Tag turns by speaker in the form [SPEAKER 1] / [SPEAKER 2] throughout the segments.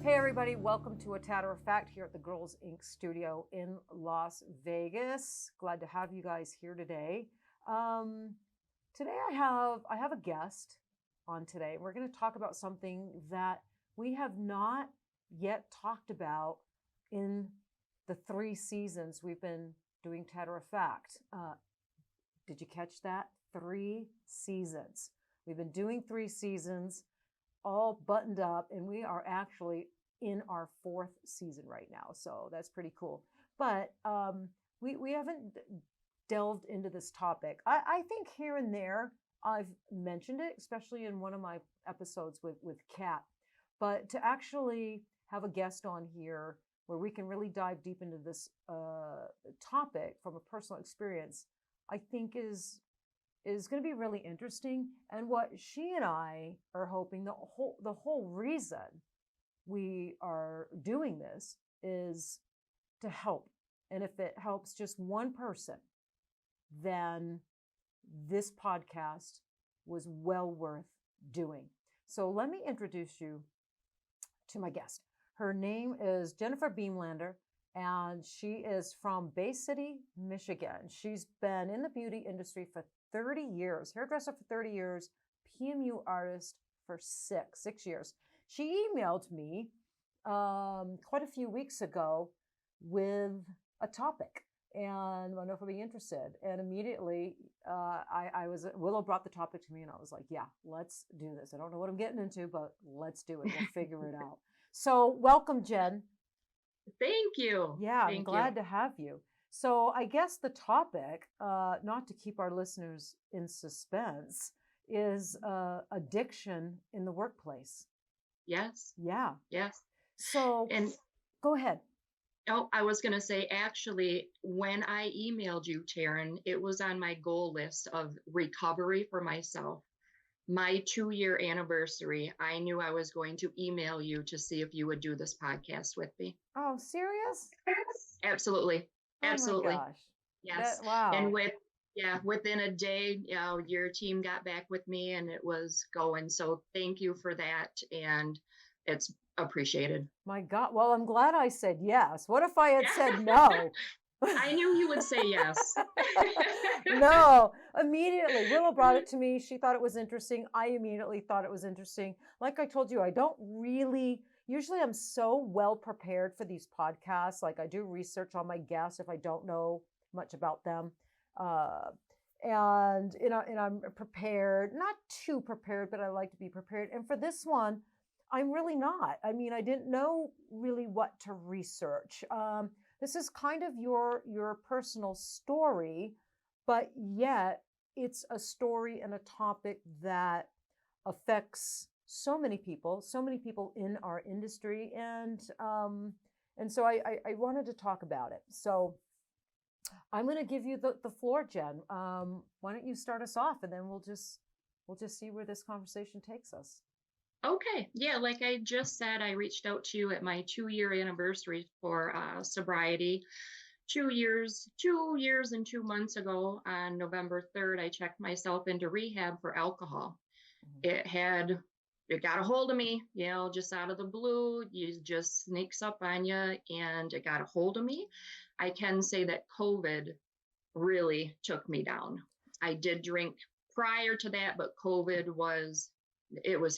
[SPEAKER 1] Hey everybody, welcome to a Tatter-a-fact here at the Girlz Ink studio in Las Vegas. Glad to have you guys here today. Today I have a guest on today. We're going to talk about something that we have not yet talked about in the 3 seasons we've been doing Tatter-a-fact. Did you catch that? 3 seasons. We've been doing 3 seasons, all buttoned up, and we are actually in our 4th season right now. So that's pretty cool. But we haven't delved into this topic. I think here and there I've mentioned it, especially in one of my episodes with Kat. But to actually have a guest on here where we can really dive deep into this topic from a personal experience, I think is going to be really interesting. And what she and I are hoping, the whole reason we are doing this is to help. And if it helps just one person, then this podcast was well worth doing. So let me introduce you to my guest. Her name is Jennifer Behmlander, and she is from Bay City, Michigan. She's been in the beauty industry for 30 years, hairdresser for 30 years, PMU artist for six years. She emailed me quite a few weeks ago with a topic and wondered if I'd be interested. And immediately Willow brought the topic to me and I was like, yeah, let's do this. I don't know what I'm getting into, but let's do it. We'll figure it out. So welcome, Jen.
[SPEAKER 2] Thank you.
[SPEAKER 1] Yeah, I'm glad to have you. So I guess the topic, not to keep our listeners in suspense, is addiction in the workplace.
[SPEAKER 2] Yes.
[SPEAKER 1] Yeah.
[SPEAKER 2] Yes.
[SPEAKER 1] So go ahead.
[SPEAKER 2] Oh, I was going to say, actually, when I emailed you, Teryn, it was on my goal list of recovery for myself. My 2-year anniversary, I knew I was going to email you to see if you would do this podcast with me.
[SPEAKER 1] Oh, serious?
[SPEAKER 2] Absolutely. Absolutely.
[SPEAKER 1] Oh my gosh.
[SPEAKER 2] Yes.
[SPEAKER 1] Wow.
[SPEAKER 2] And within a day, your team got back with me and it was going. So thank you for that. And it's appreciated.
[SPEAKER 1] My God. Well, I'm glad I said yes. What if I had said no?
[SPEAKER 2] I knew you would say yes.
[SPEAKER 1] No, immediately. Willow brought it to me. She thought it was interesting. I immediately thought it was interesting. Like I told you, usually I'm so well prepared for these podcasts. Like I do research on my guests if I don't know much about them. And I'm prepared, not too prepared, but I like to be prepared. And for this one, I'm really not. I mean, I didn't know really what to research. This is kind of your personal story, but yet it's a story and a topic that affects so many people in our industry. And so I wanted to talk about it. So I'm going to give you the floor, Jen. Why don't you start us off and then we'll just see where this conversation takes us.
[SPEAKER 2] Okay. Yeah. Like I just said, I reached out to you at my 2-year anniversary for sobriety. 2 years and 2 months ago on November 3rd, I checked myself into rehab for alcohol. Mm-hmm. It got a hold of me, just out of the blue. It just sneaks up on you, and it got a hold of me. I can say that COVID really took me down. I did drink prior to that, but COVID was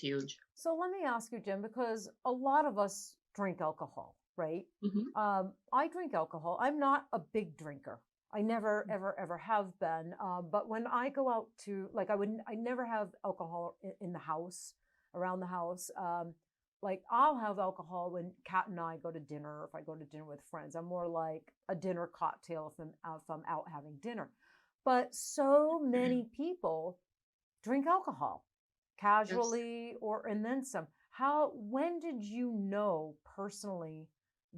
[SPEAKER 2] huge.
[SPEAKER 1] So let me ask you, Jim, because a lot of us drink alcohol, right?
[SPEAKER 2] Mm-hmm.
[SPEAKER 1] I drink alcohol. I'm not a big drinker. I never, ever have been. But when I go out to, I never have alcohol in the house, around the house. Like I'll have alcohol when Kat and I go to dinner, or if I go to dinner with friends. I'm more like a dinner cocktail if I'm out having dinner. But so many people drink alcohol casually, yes, and then some. When did you know personally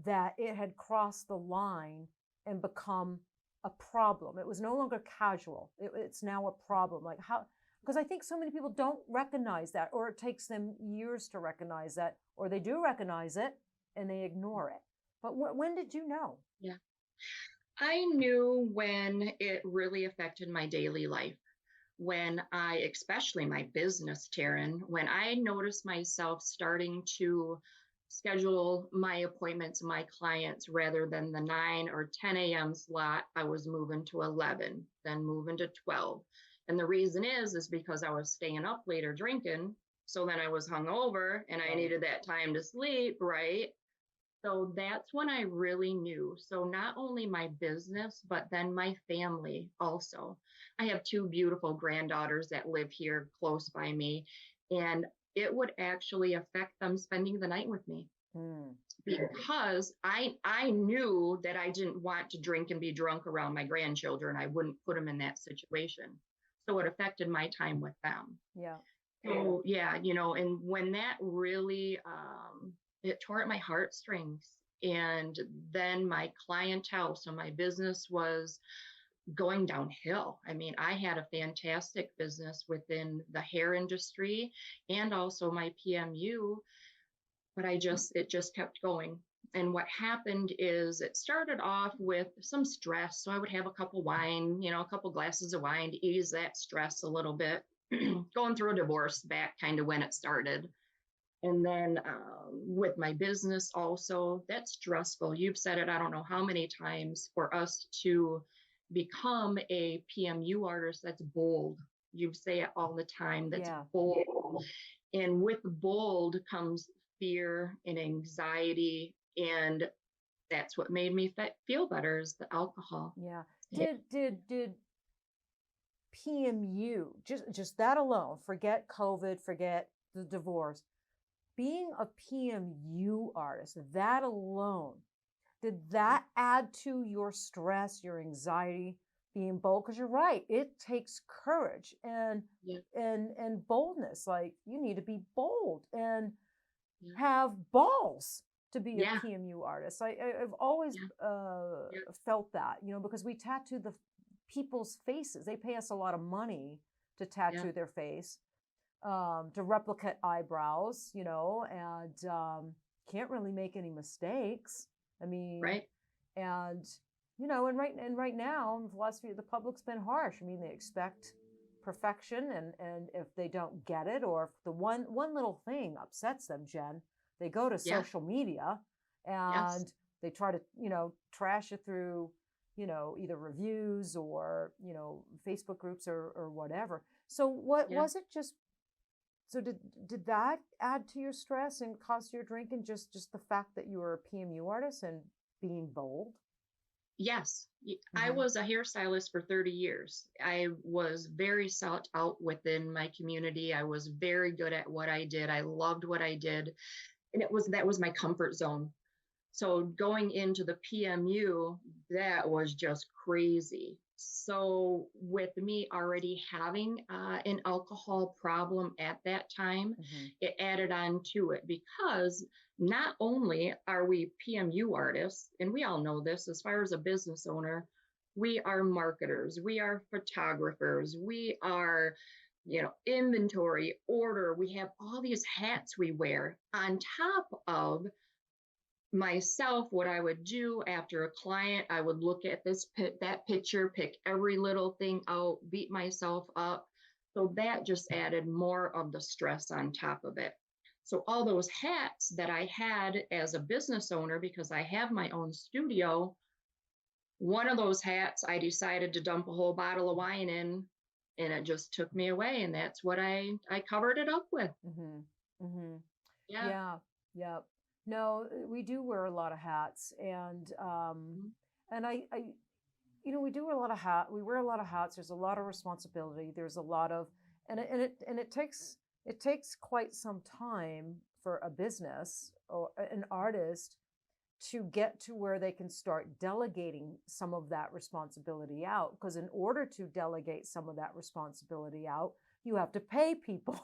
[SPEAKER 1] that it had crossed the line and become a problem? It was no longer casual. It's now a problem. Like how? Because I think so many people don't recognize that, or it takes them years to recognize that, or they do recognize it and they ignore it. But when did you know?
[SPEAKER 2] Yeah, I knew when it really affected my daily life. When especially my business, Teryn, when I noticed myself starting to schedule my appointments, my clients, rather than the 9 or 10 a.m. slot, I was moving to 11, then moving to 12. And the reason is because I was staying up later drinking. So then I was hungover and I needed that time to sleep, right? So that's when I really knew. So not only my business, but then my family also. I have two beautiful granddaughters that live here close by me, and it would actually affect them spending the night with me because I knew that I didn't want to drink and be drunk around my grandchildren. I wouldn't put them in that situation. So it affected my time with them.
[SPEAKER 1] Yeah.
[SPEAKER 2] So yeah, and when that really it tore at my heartstrings. And then my clientele, so my business was going downhill. I mean, I had a fantastic business within the hair industry and also my PMU, but it just kept going. And what happened is it started off with some stress. So I would have a couple glasses of wine to ease that stress a little bit. Going through a divorce back kind of when it started. And then with my business also, that's stressful. You've said it, I don't know how many times, for us to become a PMU artist that's bold. You say it all the time, that's bold. And with bold comes fear and anxiety. And that's what made me feel better, is the alcohol.
[SPEAKER 1] Yeah. Did PMU, just that alone, forget COVID, forget the divorce, being a PMU artist, that alone, did that add to your stress, your anxiety, being bold? Because you're right, it takes courage and boldness. Like, you need to be bold and have balls to be a PMU artist. I've always felt that, because we tattoo the people's faces. They pay us a lot of money to tattoo their face, to replicate eyebrows, and can't really make any mistakes. I mean, and right now, in philosophy, the public's been harsh. I mean, they expect perfection, and if they don't get it, or if the one little thing upsets them, Jen, they go to social media and they try to, trash it through, either reviews or, Facebook groups or whatever. So what was it just, so did that add to your stress and cause your drinking, just the fact that you were a PMU artist and being bold?
[SPEAKER 2] Yes. I was a hairstylist for 30 years. I was very sought out within my community. I was very good at what I did. I loved what I did. And that was my comfort zone. So going into the PMU, that was just crazy. So with me already having an alcohol problem at that time, it added on to it, because not only are we PMU artists, and we all know this as far as a business owner, we are marketers, we are photographers, we are inventory, order. We have all these hats we wear on top of myself. What I would do after a client, I would look at that picture, pick every little thing out, beat myself up. So that just added more of the stress on top of it. So all those hats that I had as a business owner, because I have my own studio, one of those hats, I decided to dump a whole bottle of wine in, and it just took me away. And that's what I covered it up with.
[SPEAKER 1] Yeah. No, we do wear a lot of hats, and I we do wear a lot of hats. We wear a lot of hats. There's a lot of responsibility. There's a lot of, and it takes quite some time for a business or an artist to get to where they can start delegating some of that responsibility out. Because in order to delegate some of that responsibility out, you have to pay people,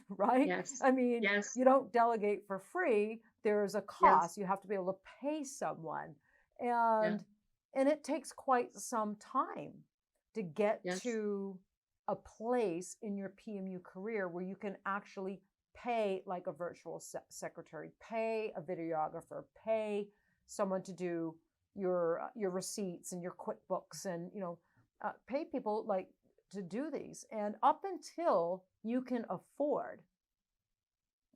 [SPEAKER 1] right?
[SPEAKER 2] Yes.
[SPEAKER 1] I mean, you don't delegate for free. There's a cost. You have to be able to pay someone. And it takes quite some time to get to a place in your PMU career where you can actually pay like a virtual secretary, pay a videographer, pay someone to do your receipts and your QuickBooks, and pay people like to do these. And up until you can afford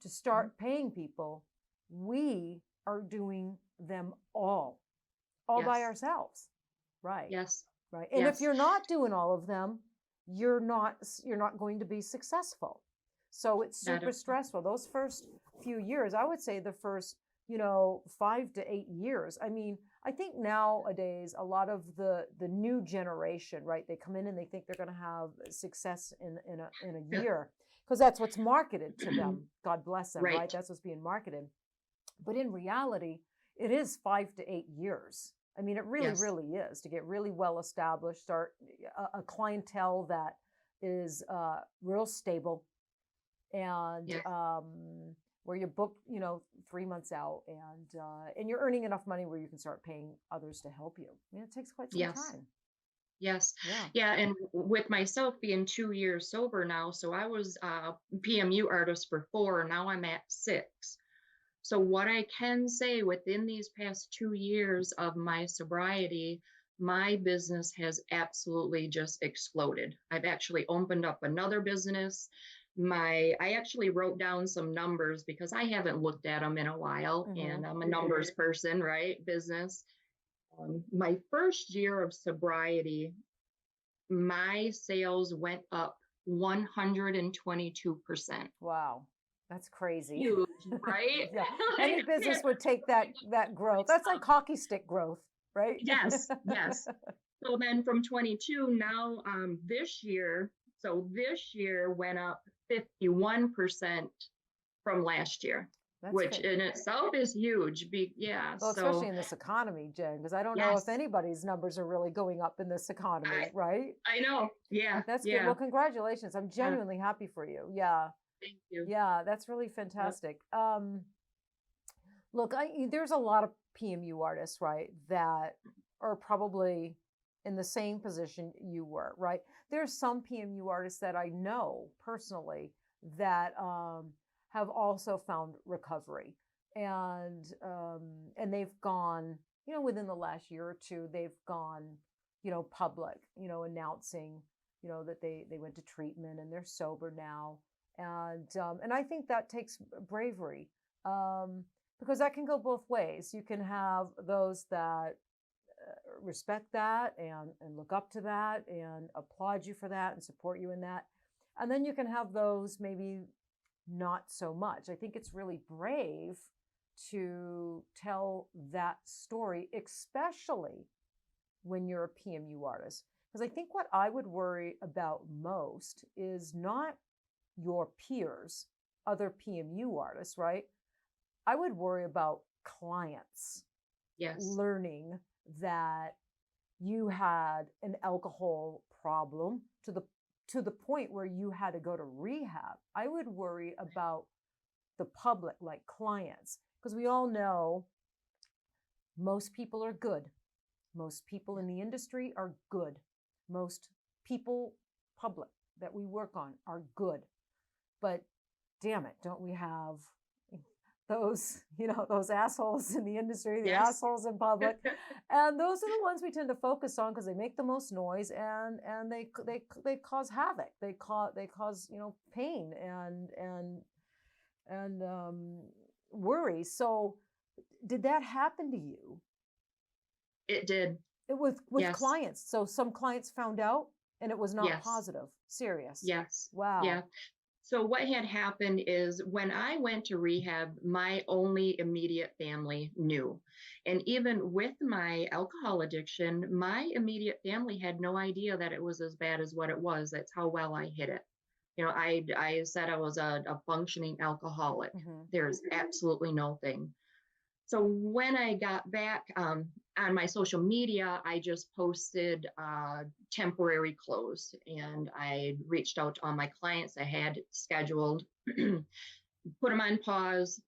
[SPEAKER 1] to start paying people, we are doing them all by
[SPEAKER 2] Yes.
[SPEAKER 1] ourselves. Right.
[SPEAKER 2] Yes.
[SPEAKER 1] Right. And if
[SPEAKER 2] Yes.
[SPEAKER 1] you're not doing all of them, you're not going to be successful. So it's
[SPEAKER 2] Not
[SPEAKER 1] super
[SPEAKER 2] a,
[SPEAKER 1] stressful. Those first few years, I would say the first, 5 to 8 years. I mean, I think nowadays a lot of the new generation, right? They come in and they think they're going to have success in a
[SPEAKER 2] yeah.
[SPEAKER 1] year because that's what's marketed to them. God bless them, right?
[SPEAKER 2] Right.
[SPEAKER 1] That's what's being marketed. But in reality, it is 5 to 8 years. I mean, it really,
[SPEAKER 2] Yes.
[SPEAKER 1] really is to get really well established, start a clientele that is real stable, and
[SPEAKER 2] Yes.
[SPEAKER 1] where you're booked, 3 months out, and you're earning enough money where you can start paying others to help you. I mean, it takes quite some
[SPEAKER 2] Yes.
[SPEAKER 1] time.
[SPEAKER 2] Yes.
[SPEAKER 1] Yeah.
[SPEAKER 2] Yeah. And with myself being 2 years sober now, so I was a PMU artist for 4, now I'm at 6. So what I can say within these past 2 years of my sobriety, my business has absolutely just exploded. I've actually opened up another business. I actually wrote down some numbers because I haven't looked at them in a while, and I'm a numbers person, right? Business. My first year of sobriety, my sales went up 122%.
[SPEAKER 1] Wow. That's crazy.
[SPEAKER 2] Huge, right?
[SPEAKER 1] Yeah. Any business would take that growth. That's like hockey stick growth, right?
[SPEAKER 2] Yes, yes. So then from 22 now, this year went up 51% from last year,
[SPEAKER 1] That's
[SPEAKER 2] which
[SPEAKER 1] good.
[SPEAKER 2] in itself is huge. Yeah.
[SPEAKER 1] Well,
[SPEAKER 2] So
[SPEAKER 1] especially in this economy, Jen, because I don't know if
[SPEAKER 2] yes,
[SPEAKER 1] anybody's numbers are really going up in this economy, right?
[SPEAKER 2] I know. Yeah.
[SPEAKER 1] That's good.
[SPEAKER 2] Yeah.
[SPEAKER 1] Well, congratulations. I'm genuinely happy for you. Yeah.
[SPEAKER 2] Thank you.
[SPEAKER 1] Yeah, that's really fantastic. Look, there's a lot of PMU artists, right, that are probably in the same position you were, right? There's some PMU artists that I know personally that have also found recovery, and they've gone, within the last year or two, they've gone, public, announcing, that they went to treatment and they're sober now, and I think that takes bravery. Because that can go both ways. You can have those that respect that and look up to that and applaud you for that and support you in that. And then you can have those maybe not so much. I think it's really brave to tell that story, especially when you're a PMU artist. Because I think what I would worry about most is not your peers, other PMU artists, right? I would worry about clients learning that you had an alcohol problem to the point where you had to go to rehab. I would worry about the public, like clients, because we all know most people are good. Most people in the industry are good. Most people, public, that we work on are good. But damn it, don't we have those, those assholes in the industry, the assholes in public, and those are the ones we tend to focus on because they make the most noise and they cause havoc. They cause pain and worry. So, did that happen to you?
[SPEAKER 2] It did.
[SPEAKER 1] With clients. So some clients found out and it was not positive. Serious.
[SPEAKER 2] Yes.
[SPEAKER 1] Wow.
[SPEAKER 2] Yeah. So what had happened is when I went to rehab, my only immediate family knew. And even with my alcohol addiction, my immediate family had no idea that it was as bad as what it was. That's how well I hid it. I said I was a functioning alcoholic. There's absolutely nothing. So when I got back on my social media, I just posted temporary close, and I reached out to all my clients I had scheduled, put them on pause,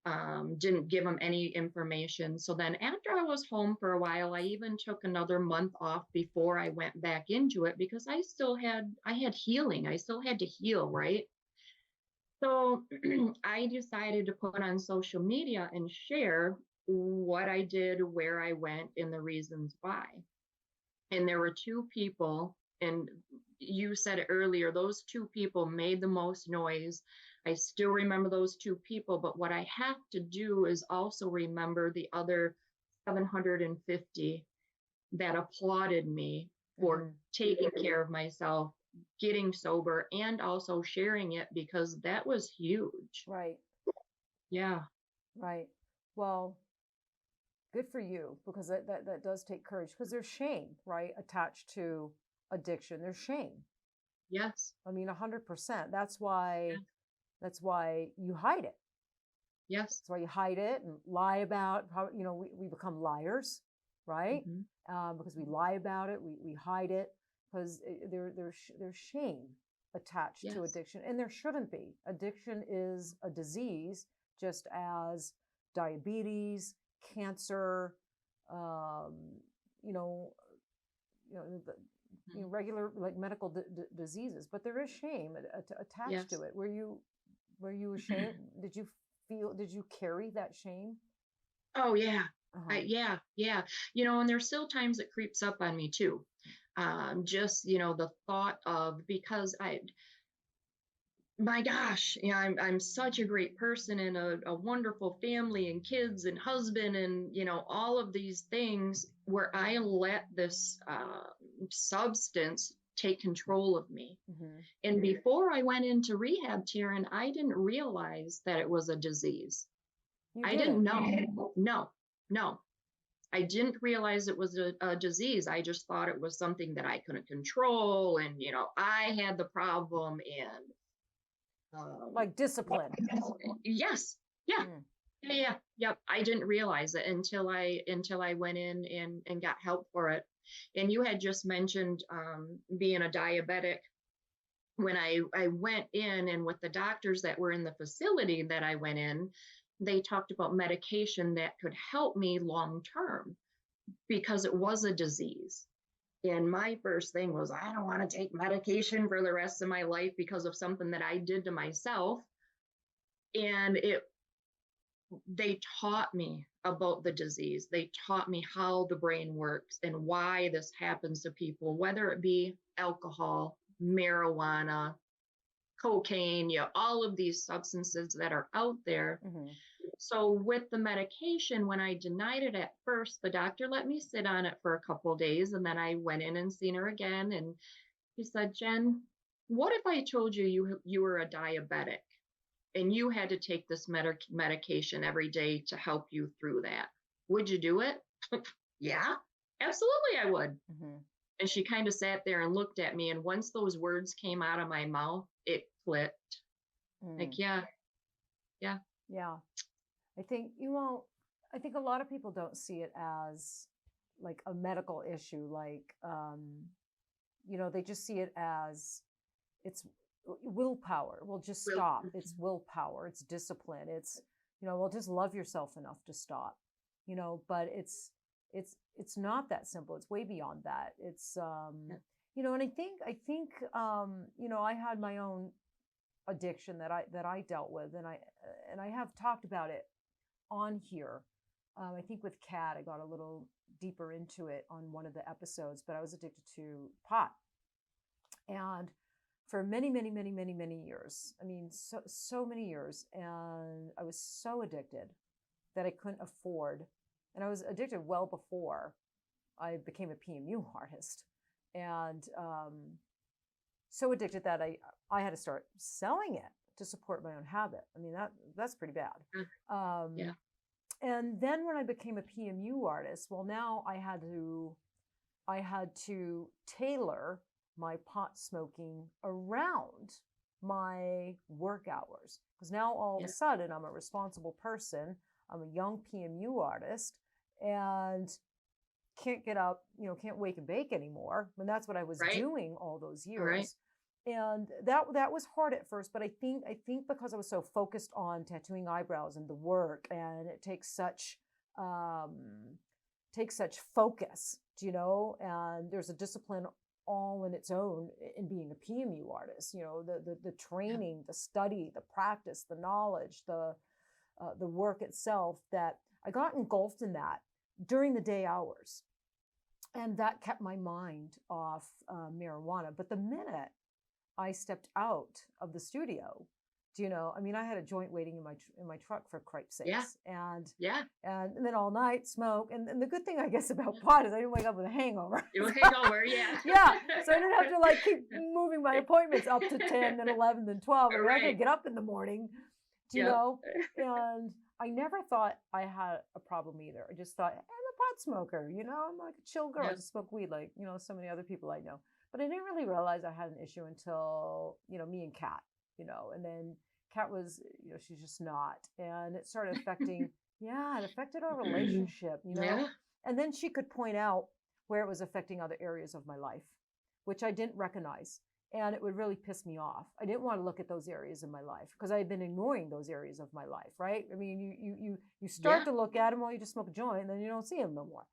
[SPEAKER 2] didn't give them any information. So then after I was home for a while, I even took another month off before I went back into it because I had healing. I still had to heal, right? So I decided to put on social media and share what I did, where I went, and the reasons why. And there were 2 people, and you said it earlier, those 2 people made the most noise. I still remember those two people, but what I have to do is also remember the other 750 that applauded me for taking care of myself, getting sober, and also sharing it, because that was huge.
[SPEAKER 1] Right.
[SPEAKER 2] Yeah.
[SPEAKER 1] Right. Well, good for you, because that does take courage, because there's shame, right, attached to addiction. There's shame.
[SPEAKER 2] Yes.
[SPEAKER 1] I mean, 100%. That's why you hide it.
[SPEAKER 2] Yes.
[SPEAKER 1] That's why you hide it and lie about how, we become liars, right? Because we lie about it, we hide it, because there's shame attached to addiction, and there shouldn't be. Addiction is a disease, just as diabetes, cancer, regular like medical diseases. But there is shame attached to it. Were you ashamed? Did you carry that shame?
[SPEAKER 2] Oh yeah. Yeah. And there's still times it creeps up on me too. Just, the thought of, because my gosh, I'm such a great person, and a wonderful family and kids and husband, and, all of these things, where I let this substance take control of me. And before I went into rehab, Teryn, I didn't realize that it was a disease. I didn't know. No. I didn't realize it was a disease. I just thought it was something that I couldn't control, and, I had the problem, and
[SPEAKER 1] like discipline.
[SPEAKER 2] Yes. Yeah. Yep. I didn't realize it until I went in and got help for it. And you had just mentioned being a diabetic. When I went in, and with the doctors that were in the facility that I went in, they talked about medication that could help me long term, because it was a disease. And my first thing was, I don't want to take medication for the rest of my life because of something that I did to myself. And they taught me about the disease. They taught me how the brain works and why this happens to people, whether it be alcohol, marijuana, cocaine, all of these substances that are out there. So with the medication, when I denied it at first, the doctor let me sit on it for a couple of days, and then I went in and seen her again, and he said, Jen, what if I told you were a diabetic and you had to take this medication every day to help you through that? Would you do it? Yeah, absolutely I would. And she kind of sat there and looked at me, and once those words came out of my mouth, it clicked. Like, yeah.
[SPEAKER 1] I think a lot of people don't see it as like a medical issue. Like, they just see it as it's willpower. Well, just stop. It's willpower. It's discipline. It's, well, just love yourself enough to stop, but it's not that simple. It's way beyond that. It's, and I think, I had my own addiction that I dealt with, and I have talked about it on here. I think with Kat, I got a little deeper into it on one of the episodes, but I was addicted to pot. And for many, many, many, many, many years, I mean, so many years. And I was so addicted that I couldn't afford, and I was addicted well before I became a PMU artist. And so addicted that I had to start selling it to support my own habit. I mean, that's pretty bad. And then when I became a PMU artist, well, now I had to tailor my pot smoking around my work hours, because now all of a sudden I'm a responsible person. I'm a young PMU artist, and can't get up, can't wake and bake anymore. And that's what I was doing all those years. And that was hard at first, but I think because I was so focused on tattooing eyebrows and the work, and it takes such focus, and there's a discipline all in its own in being a PMU artist, the training, the study, the practice, the knowledge, the work itself, that I got engulfed in that during the day hours. And that kept my mind off marijuana. But the minute I stepped out of the studio, Do you know? I mean, I had a joint waiting in my truck for cripe's
[SPEAKER 2] Yeah.
[SPEAKER 1] sakes, and
[SPEAKER 2] Yeah.
[SPEAKER 1] then all night smoke. And the good thing, I guess, about pot is I didn't wake up with a hangover.
[SPEAKER 2] You hangover, yeah.
[SPEAKER 1] Yeah, so I didn't have to like keep moving my appointments up to 10, then 11, then 12. I mean, I
[SPEAKER 2] Right.
[SPEAKER 1] could get up in the morning, do you
[SPEAKER 2] Yep.
[SPEAKER 1] know? And I never thought I had a problem either. I just thought, I'm a pot smoker, you know? I'm like a chill girl. I
[SPEAKER 2] Yep.
[SPEAKER 1] just smoke weed like, you know, so many other people I know. But I didn't really realize I had an issue until, you know, me and Kat, you know, and then Kat was, you know, she's just not. And it started affecting, yeah, it affected our relationship, you know?
[SPEAKER 2] Yeah.
[SPEAKER 1] And then she could point out where it was affecting other areas of my life, which I didn't recognize. And it would really piss me off. I didn't want to look at those areas in my life because I had been ignoring those areas of my life, right? I mean, you start to look at them while you just smoke a joint, and then you don't see them no more.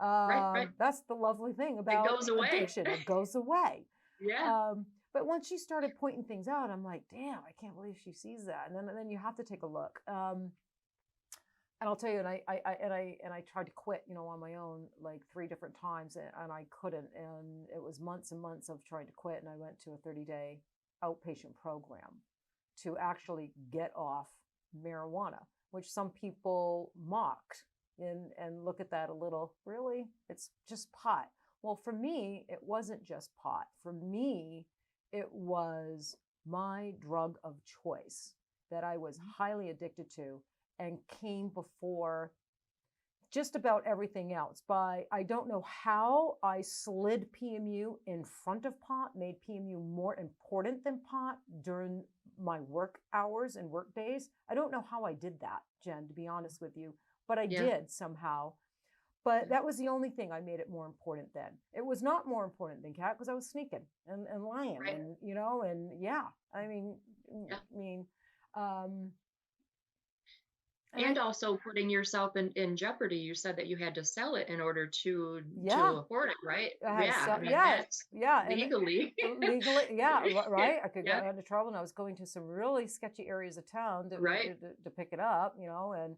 [SPEAKER 2] Right.
[SPEAKER 1] That's the lovely thing about
[SPEAKER 2] goes away.
[SPEAKER 1] addiction. It goes away.
[SPEAKER 2] Yeah.
[SPEAKER 1] But once she started pointing things out, I'm like, damn, I can't believe she sees that. And then you have to take a look. And I'll tell you, and I tried to quit, you know, on my own like 3 different times, and I couldn't. And it was months and months of trying to quit. And I went to a 30-day outpatient program to actually get off marijuana, which some people mocked and look at that a little. Really, it's just pot. Well, for me, it wasn't just pot. For me, it was my drug of choice that I was highly addicted to, and came before just about everything else. I don't know how I slid PMU in front of pot, made PMU more important than pot during my work hours and work days. I don't know how I did that, Jen, to be honest with you, but I did somehow. But that was the only thing I made it more important than. It was not more important than Kat because I was sneaking and lying, and you know, and
[SPEAKER 2] and also putting yourself in jeopardy. You said that you had to sell it in order to afford it, right? That's legally.
[SPEAKER 1] Legally, right. I could get into trouble, and I was going to some really sketchy areas of town to pick it up, you know, and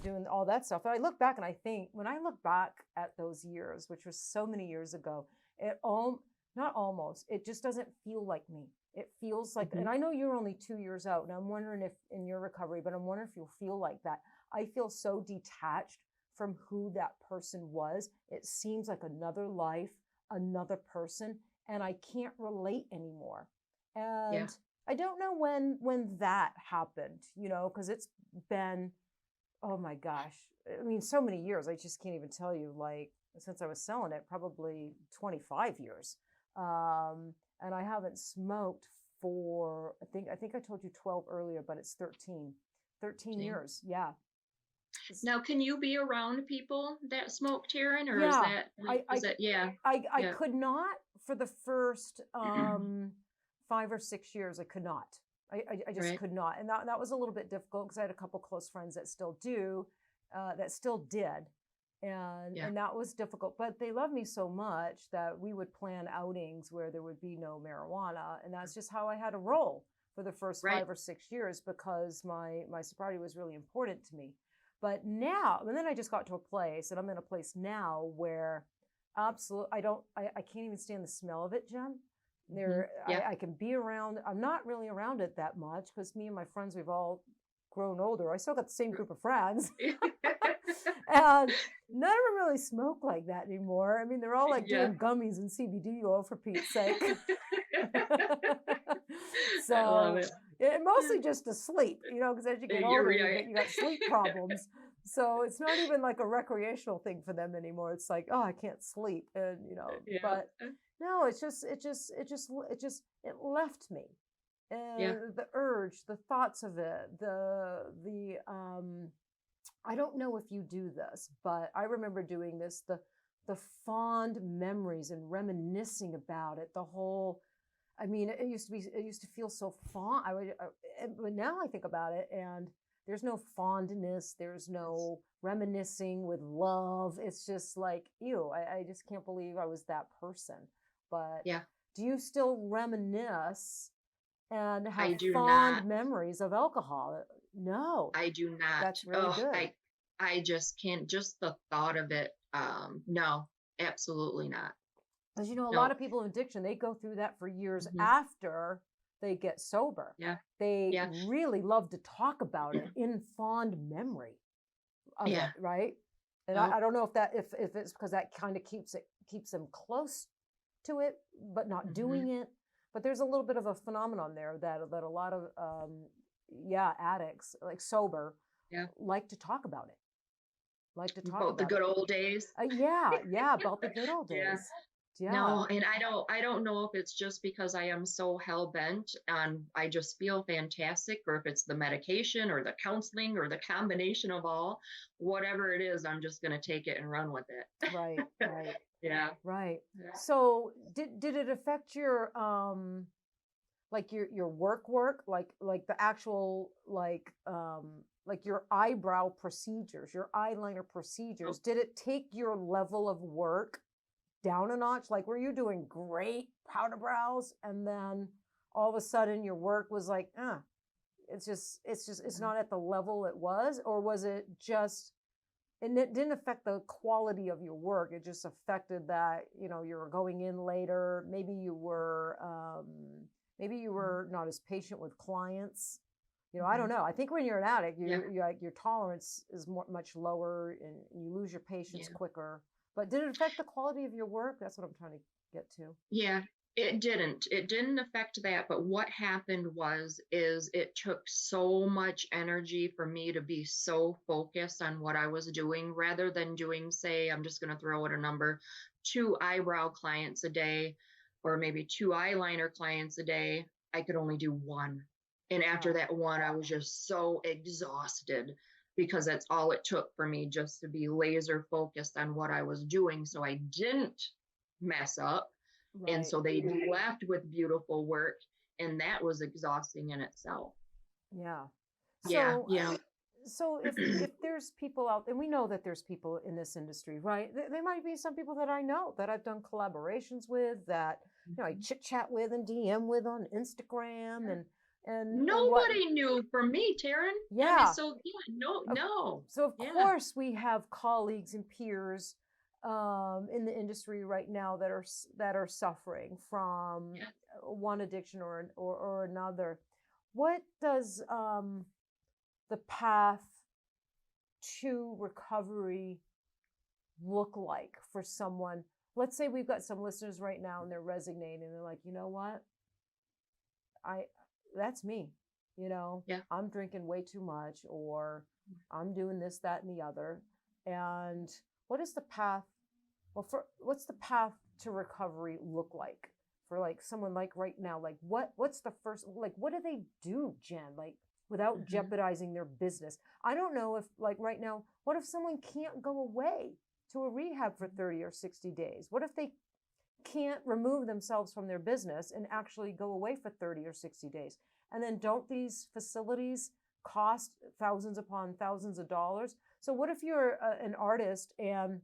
[SPEAKER 1] doing all that stuff. And I look back, and I think when I look back at those years, which was so many years ago, it just doesn't feel like me. It feels like, and I know you're only 2 years out, and I'm wondering if in your recovery, but I'm wondering if you'll feel like that. I feel so detached from who that person was. It seems like another life, another person, and I can't relate anymore. And I don't know when that happened, you know, because it's been, oh my gosh, I mean, so many years. I just can't even tell you, like, since I was selling it, probably 25 years. And I haven't smoked for, I think I told you 12 earlier, but it's 13 years. Yeah.
[SPEAKER 2] Now, can you be around people that smoke, Teryn, or
[SPEAKER 1] I could not for the first 5 or 6 years. I could not. I just could not. And that was a little bit difficult because I had a couple close friends that still did. And that was difficult, but they loved me so much that we would plan outings where there would be no marijuana. And that's just how I had to roll for the first 5 or 6 years, because my sobriety was really important to me. But now, and then I just got to a place, and I'm in a place now where absolutely, I can't even stand the smell of it, Jen. I can be around, I'm not really around it that much because me and my friends, we've all grown older. I still got the same group of friends. And none of them really smoke like that anymore. I mean, they're all like doing gummies and CBD oil, for Pete's sake. So I love it. Mostly just to sleep, you know, because as you get older, you got sleep problems. So it's not even like a recreational thing for them anymore. It's like, oh, I can't sleep, and you know. But no, it left me, and the urge, the thoughts of it, I don't know if you do this, but I remember doing this, the fond memories and reminiscing about it, the whole, I mean, it used to feel so fond. But now I think about it, and there's no fondness, there's no reminiscing with love. It's just like, ew, I just can't believe I was that person. But do you still reminisce and have fond memories of alcohol? No,
[SPEAKER 2] I do not.
[SPEAKER 1] That's really good.
[SPEAKER 2] I just can't. Just the thought of it. No, absolutely not.
[SPEAKER 1] Because you know, a lot of people in addiction, they go through that for years after they get sober.
[SPEAKER 2] Yeah.
[SPEAKER 1] They
[SPEAKER 2] Yeah.
[SPEAKER 1] really love to talk about it in fond memory of
[SPEAKER 2] Yeah.
[SPEAKER 1] it, right? And
[SPEAKER 2] Yep.
[SPEAKER 1] I don't know if it's because that kind of keeps them close to it, but not doing it. But there's a little bit of a phenomenon there that a lot of addicts, like sober,
[SPEAKER 2] Yeah.
[SPEAKER 1] like to talk about it. Like to talk
[SPEAKER 2] About the
[SPEAKER 1] about
[SPEAKER 2] good
[SPEAKER 1] it.
[SPEAKER 2] old days.
[SPEAKER 1] Yeah, about the good old
[SPEAKER 2] Yeah.
[SPEAKER 1] days. Yeah.
[SPEAKER 2] No, and I don't know if it's just because I am so hell bent on I just feel fantastic, or if it's the medication or the counseling or the combination of all, whatever it is, I'm just going to take it and run with it.
[SPEAKER 1] Right. Right.
[SPEAKER 2] Yeah.
[SPEAKER 1] Right.
[SPEAKER 2] Yeah.
[SPEAKER 1] So did it affect your like your work like the actual like your eyebrow procedures, your eyeliner procedures? Did it take your level of work down a notch? Like, were you doing great powder brows and then all of a sudden your work was like, it's not at the level it was? Or was it just, and it didn't affect the quality of your work, it just affected that, you were going in later, maybe you were not as patient with clients. I don't know. I think when you're an addict, your tolerance is much lower and you lose your patience quicker. But did it affect the quality of your work? That's what I'm trying to get to.
[SPEAKER 2] Yeah, it didn't. It didn't affect that. But what happened is it took so much energy for me to be so focused on what I was doing, rather than doing, say, I'm just going to throw out a number, 2 eyebrow clients a day, or maybe 2 eyeliner clients a day. I could only do 1. And after that 1, I was just so exhausted, because that's all it took for me just to be laser focused on what I was doing, so I didn't mess up. Right. And so they left with beautiful work, and that was exhausting in itself.
[SPEAKER 1] Yeah.
[SPEAKER 2] So, yeah.
[SPEAKER 1] So if there's people out, and we know that there's people in this industry, right? There might be some people that I know that I've done collaborations with, that I chit chat with and DM with on Instagram, and
[SPEAKER 2] nobody knew from me, Teryn.
[SPEAKER 1] Yeah.
[SPEAKER 2] I mean, so no.
[SPEAKER 1] So of course we have colleagues and peers in the industry right now that are suffering from one addiction or another. What does the path to recovery look like for someone? Let's say we've got some listeners right now and they're resignating and they're like, you know what? That's me, I'm drinking way too much, or I'm doing this, that, and the other. And what's the path to recovery look like for like someone like right now? Like what's the first, like, what do they do, Jen? Like, without jeopardizing their business. I don't know if, like, right now, what if someone can't go away to a rehab for 30 or 60 days? What if they can't remove themselves from their business and actually go away for 30 or 60 days? And then don't these facilities cost thousands upon thousands of dollars? So what if you're an artist and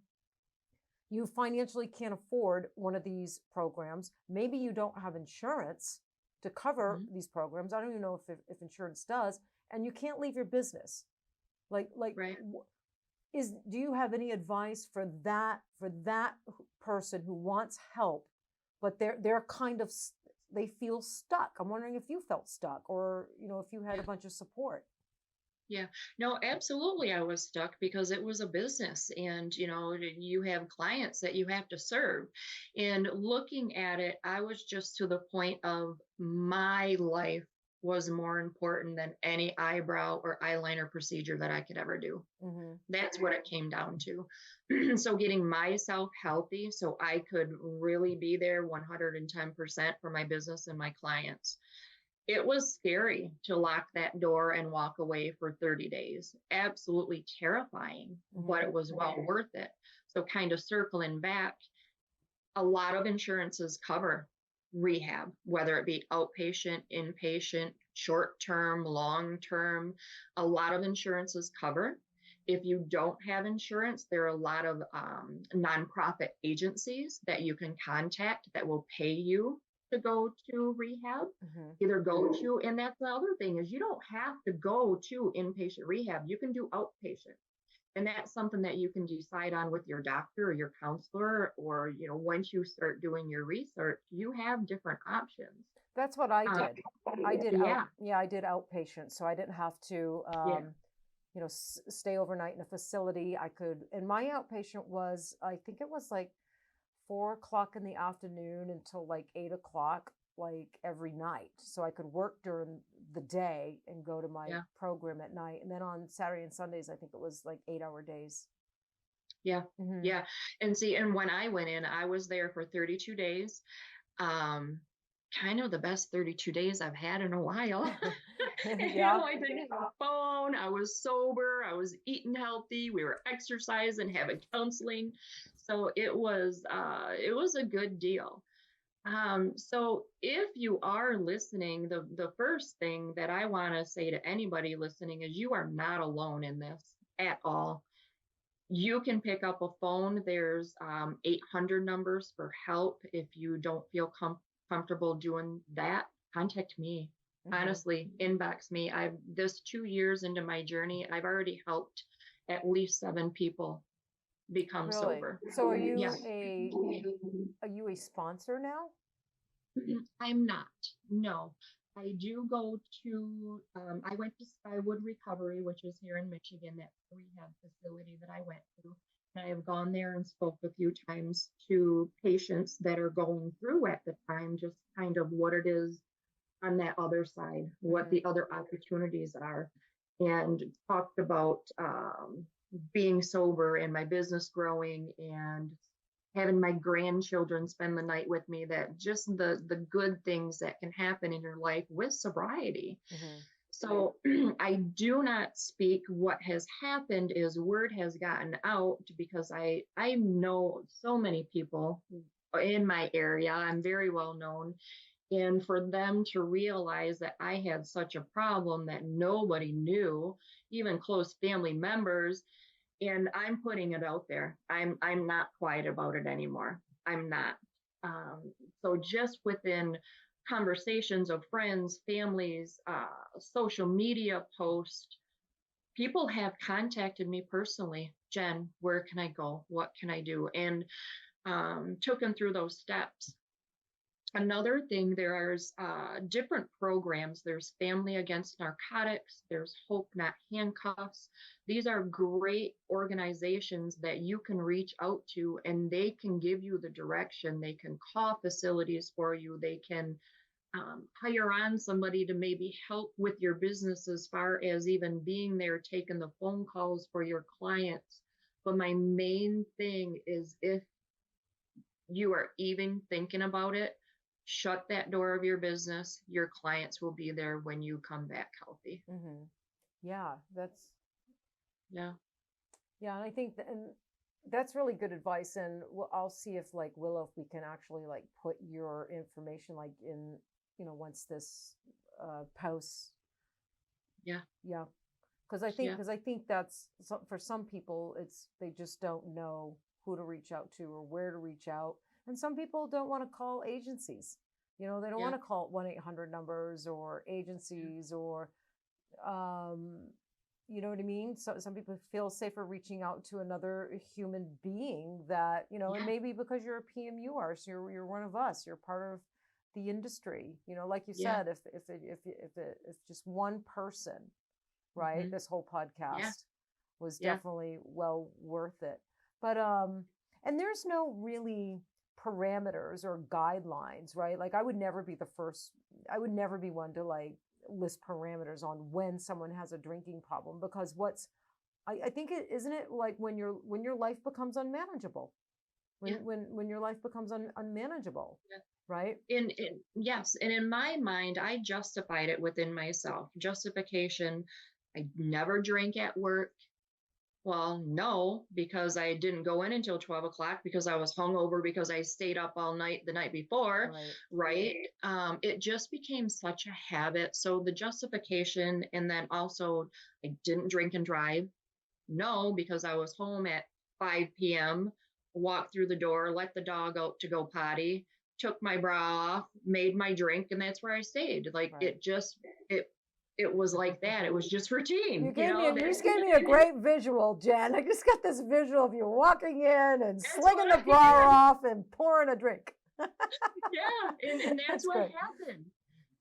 [SPEAKER 1] you financially can't afford one of these programs? Maybe you don't have insurance to cover these programs. I don't even know if insurance does, and you can't leave your business. Like,
[SPEAKER 2] right.
[SPEAKER 1] Do you have any advice for that person who wants help, but they're kind of, they feel stuck? I'm wondering if you felt stuck, or if you had a bunch of support.
[SPEAKER 2] Yeah, no, absolutely. I was stuck because it was a business, and you have clients that you have to serve. And looking at it, I was just to the point of my life was more important than any eyebrow or eyeliner procedure that I could ever do. That's what it came down to. So getting myself healthy so I could really be there 110% for my business and my clients. It was scary to lock that door and walk away for 30 days. Absolutely terrifying, but it was well worth it. So kind of circling back, a lot of insurances cover rehab, whether it be outpatient, inpatient, short-term, long-term. A lot of insurances cover. If you don't have insurance, there are a lot of nonprofit agencies that you can contact that will pay you to go to rehab, either go to, and that's the other thing, is you don't have to go to inpatient rehab. You can do outpatient. And that's something that you can decide on with your doctor or your counselor, or, once you start doing your research, you have different options.
[SPEAKER 1] That's what I did. I did
[SPEAKER 2] Yeah.
[SPEAKER 1] I did outpatient, so I didn't have to stay overnight in a facility. I could, and my outpatient was, I think it was like 4 o'clock in the afternoon until like 8 o'clock, like every night. So I could work during the day and go to my program at night. And then on Saturday and Sundays, I think it was like 8-hour days.
[SPEAKER 2] Yeah. Mm-hmm. Yeah. And see, and when I went in, I was there for 32 days. Kind of the best 32 days I've had in a while. I didn't have a phone. I was sober. I was eating healthy. We were exercising, having counseling. So it was a good deal. So if you are listening, the first thing that I want to say to anybody listening is you are not alone in this at all. You can pick up a phone. There's 800 numbers for help. If you don't feel comfortable doing that, contact me. Mm-hmm. Honestly, inbox me. This 2 years into my journey, I've already helped at least 7 people become sober.
[SPEAKER 1] So are you a sponsor now?
[SPEAKER 2] I'm not. No. I do go to, I went to Skywood Recovery, which is here in Michigan, that rehab facility that I went to. And I have gone there and spoke a few times to patients that are going through at the time, just kind of what it is on that other side, what the other opportunities are, and talked about being sober and my business growing and having my grandchildren spend the night with me, that just the good things that can happen in your life with sobriety. Mm-hmm. So I do not speak. What has happened is word has gotten out, because I know so many people in my area. I'm very well known. And for them to realize that I had such a problem that nobody knew, even close family members, and I'm putting it out there. I'm not quiet about it anymore. I'm not. So just within conversations of friends, families, social media posts, people have contacted me personally. Jen, where can I go? What can I do? And took them through those steps. Another thing, there's different programs. There's Family Against Narcotics. There's Hope Not Handcuffs. These are great organizations that you can reach out to, and they can give you the direction. They can call facilities for you. They can hire on somebody to maybe help with your business, as far as even being there, taking the phone calls for your clients. But my main thing is, if you are even thinking about it, shut that door of your business. Your clients will be there when you come back healthy.
[SPEAKER 1] Mm-hmm. Yeah,
[SPEAKER 2] yeah.
[SPEAKER 1] And I think that's really good advice. And I'll see if Willow, if we can actually put your information in, once this posts.
[SPEAKER 2] Yeah.
[SPEAKER 1] Yeah. Because I think that's for some people, they just don't know who to reach out to or where to reach out. And some people don't want to call agencies. They don't want to call 1-800 numbers or agencies or, you know what I mean? So some people feel safer reaching out to another human being that, and maybe because you're a PMU artist, you're one of us, you're part of the industry, like you said, if just one person, right, mm-hmm. This whole podcast was definitely well worth it. But, and there's no really parameters or guidelines, right? I would never be one to list parameters on when someone has a drinking problem, because I think isn't it when your life becomes unmanageable, when your life becomes unmanageable, right?
[SPEAKER 2] Yes. And in my mind, I justified it within myself. Justification. I never drink at work. Well, no, because I didn't go in until 12 o'clock because I was hungover because I stayed up all night the night before, right? It just became such a habit. So the justification, and then also I didn't drink and drive. No, because I was home at 5 p.m., walked through the door, let the dog out to go potty, took my bra off, made my drink, and that's where I stayed. It it was like that. It was just routine,
[SPEAKER 1] You just gave me a great visual, Jen. I just got this visual of you walking in and slinging the bar off and pouring a drink.
[SPEAKER 2] Yeah, and that's what happened,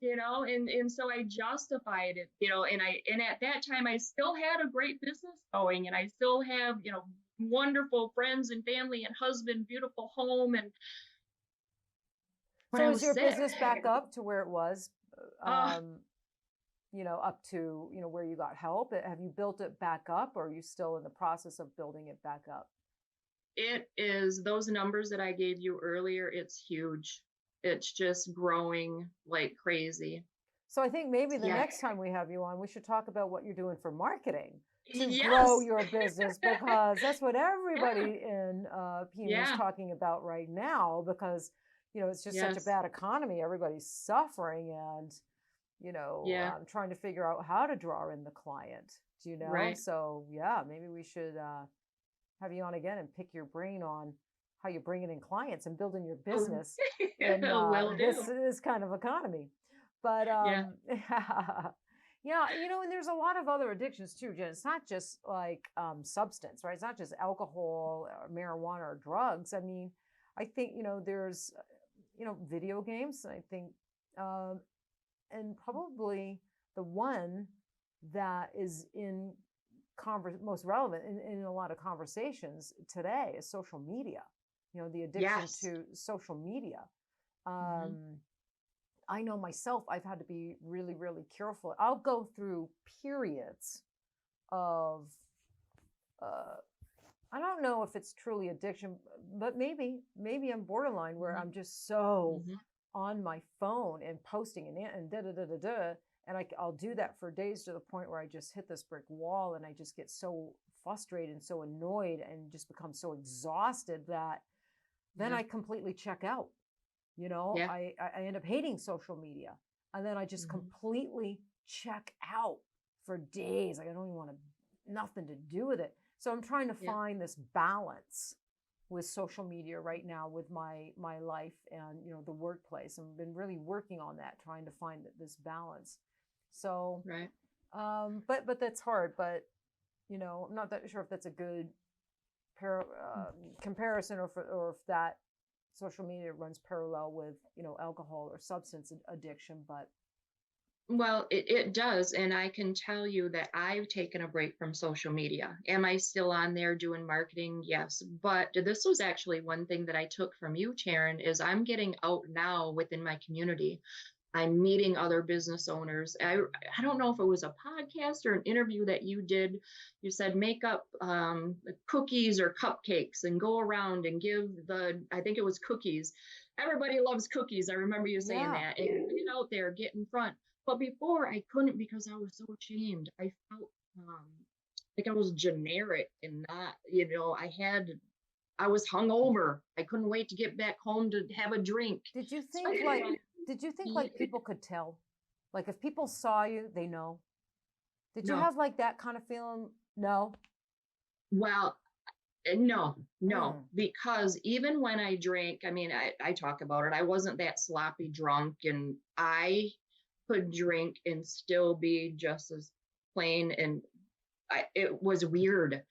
[SPEAKER 2] and so I justified it, and at that time I still had a great business going, and I still have, wonderful friends and family and husband, beautiful home, and
[SPEAKER 1] so is your business back up to where it was? Up to, where you got help? Have you built it back up, or are you still in the process of building it back up?
[SPEAKER 2] It is those numbers that I gave you earlier. It's huge. It's just growing like crazy.
[SPEAKER 1] So I think maybe the next time we have you on, we should talk about what you're doing for marketing to grow your business, because that's what everybody in PMU is talking about right now, because, it's just such a bad economy. Everybody's suffering, and I'm trying to figure out how to draw in the client,
[SPEAKER 2] Right.
[SPEAKER 1] So maybe we should have you on again and pick your brain on how you're bringing in clients and building your business in this kind of economy. But and there's a lot of other addictions too, Jen. It's not just like substance, right? It's not just alcohol or marijuana or drugs. I mean, I think, there's, video games, I think, and probably the one that is in most relevant in a lot of conversations today is social media, the addiction to social media. I know myself, I've had to be really, really careful. I'll go through periods of, I don't know if it's truly addiction, but maybe I'm borderline, where I'm just so on my phone and posting and and I'll do that for days, to the point where I just hit this brick wall, and I just get so frustrated and so annoyed and just become so exhausted that then I completely check out. I end up hating social media, and then I just completely check out for days. Like, I don't even want nothing to do with it. So I'm trying to find this balance with social media right now, with my life and, the workplace. I've been really working on that, trying to find this balance. So, but that's hard. But, I'm not that sure if that's a good comparison, or if that social media runs parallel with, alcohol or substance addiction. But
[SPEAKER 2] well, it does. And I can tell you that I've taken a break from social media. Am I still on there doing marketing? Yes. But this was actually one thing that I took from you, Teryn, is I'm getting out now within my community. I'm meeting other business owners. I don't know if it was a podcast or an interview that you did. You said make up cookies or cupcakes and go around and give I think it was cookies. Everybody loves cookies. I remember you saying that. And get out there, get in front. But before I couldn't, because I was so ashamed. I felt like I was generic and not, I was hungover. I couldn't wait to get back home to have a drink.
[SPEAKER 1] Did you think like people could tell? Like, if people saw you, they know? Did you have like that kind of feeling? No?
[SPEAKER 2] Well, no, because even when I drank, I mean, I talk about it. I wasn't that sloppy drunk, and I could drink and still be just as plain, and it was weird.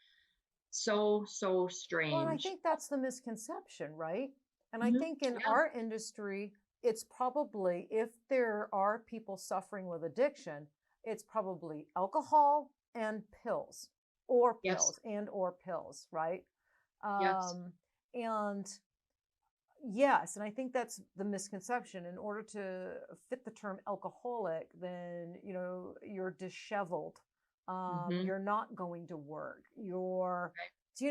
[SPEAKER 2] So strange.
[SPEAKER 1] Well, I think that's the misconception, right? And I think in our industry, it's probably, if there are people suffering with addiction, it's probably alcohol and pills, or pills, right? And yes, and I think that's the misconception. In order to fit the term alcoholic, then, you're disheveled. You're not going to work. You're, you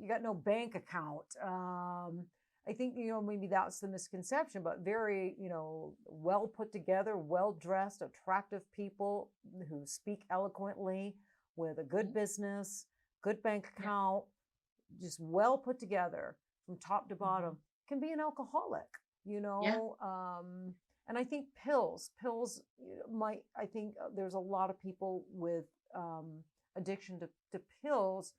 [SPEAKER 1] got no bank account. I think, maybe that's the misconception, but very, well put together, well dressed, attractive people who speak eloquently, with a good business, good bank account, just well put together from top to bottom, can be an alcoholic, and I think pills I think there's a lot of people with addiction to pills,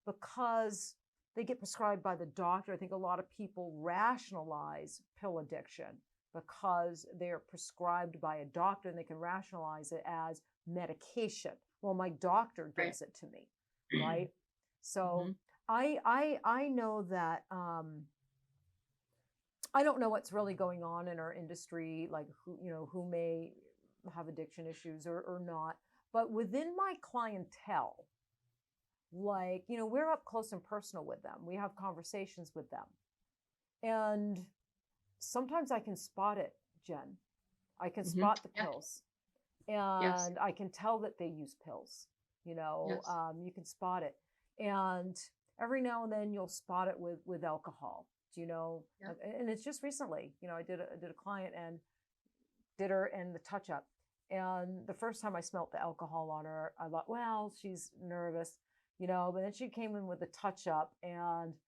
[SPEAKER 1] because they get prescribed by the doctor. I think a lot of people rationalize pill addiction. because they're prescribed by a doctor and they can rationalize it as medication. Well, my doctor
[SPEAKER 2] Right.
[SPEAKER 1] gives it to me, right? So
[SPEAKER 2] Mhm.
[SPEAKER 1] I know that I don't know what's really going on in our industry, like who may have addiction issues or not. But within my clientele, like, we're up close and personal with them. We have conversations with them. And sometimes I can spot it, Jen. I can
[SPEAKER 2] Mhm.
[SPEAKER 1] spot the
[SPEAKER 2] Yeah.
[SPEAKER 1] pills
[SPEAKER 2] Yes.
[SPEAKER 1] and I can tell that they use pills.
[SPEAKER 2] Yes.
[SPEAKER 1] You can spot it. And every now and then you'll spot it with alcohol.
[SPEAKER 2] Yeah.
[SPEAKER 1] And it's just recently, I did a client and did her in the touch up. And the first time I smelt the alcohol on her, I thought, well, she's nervous, but then she came in with the touch up and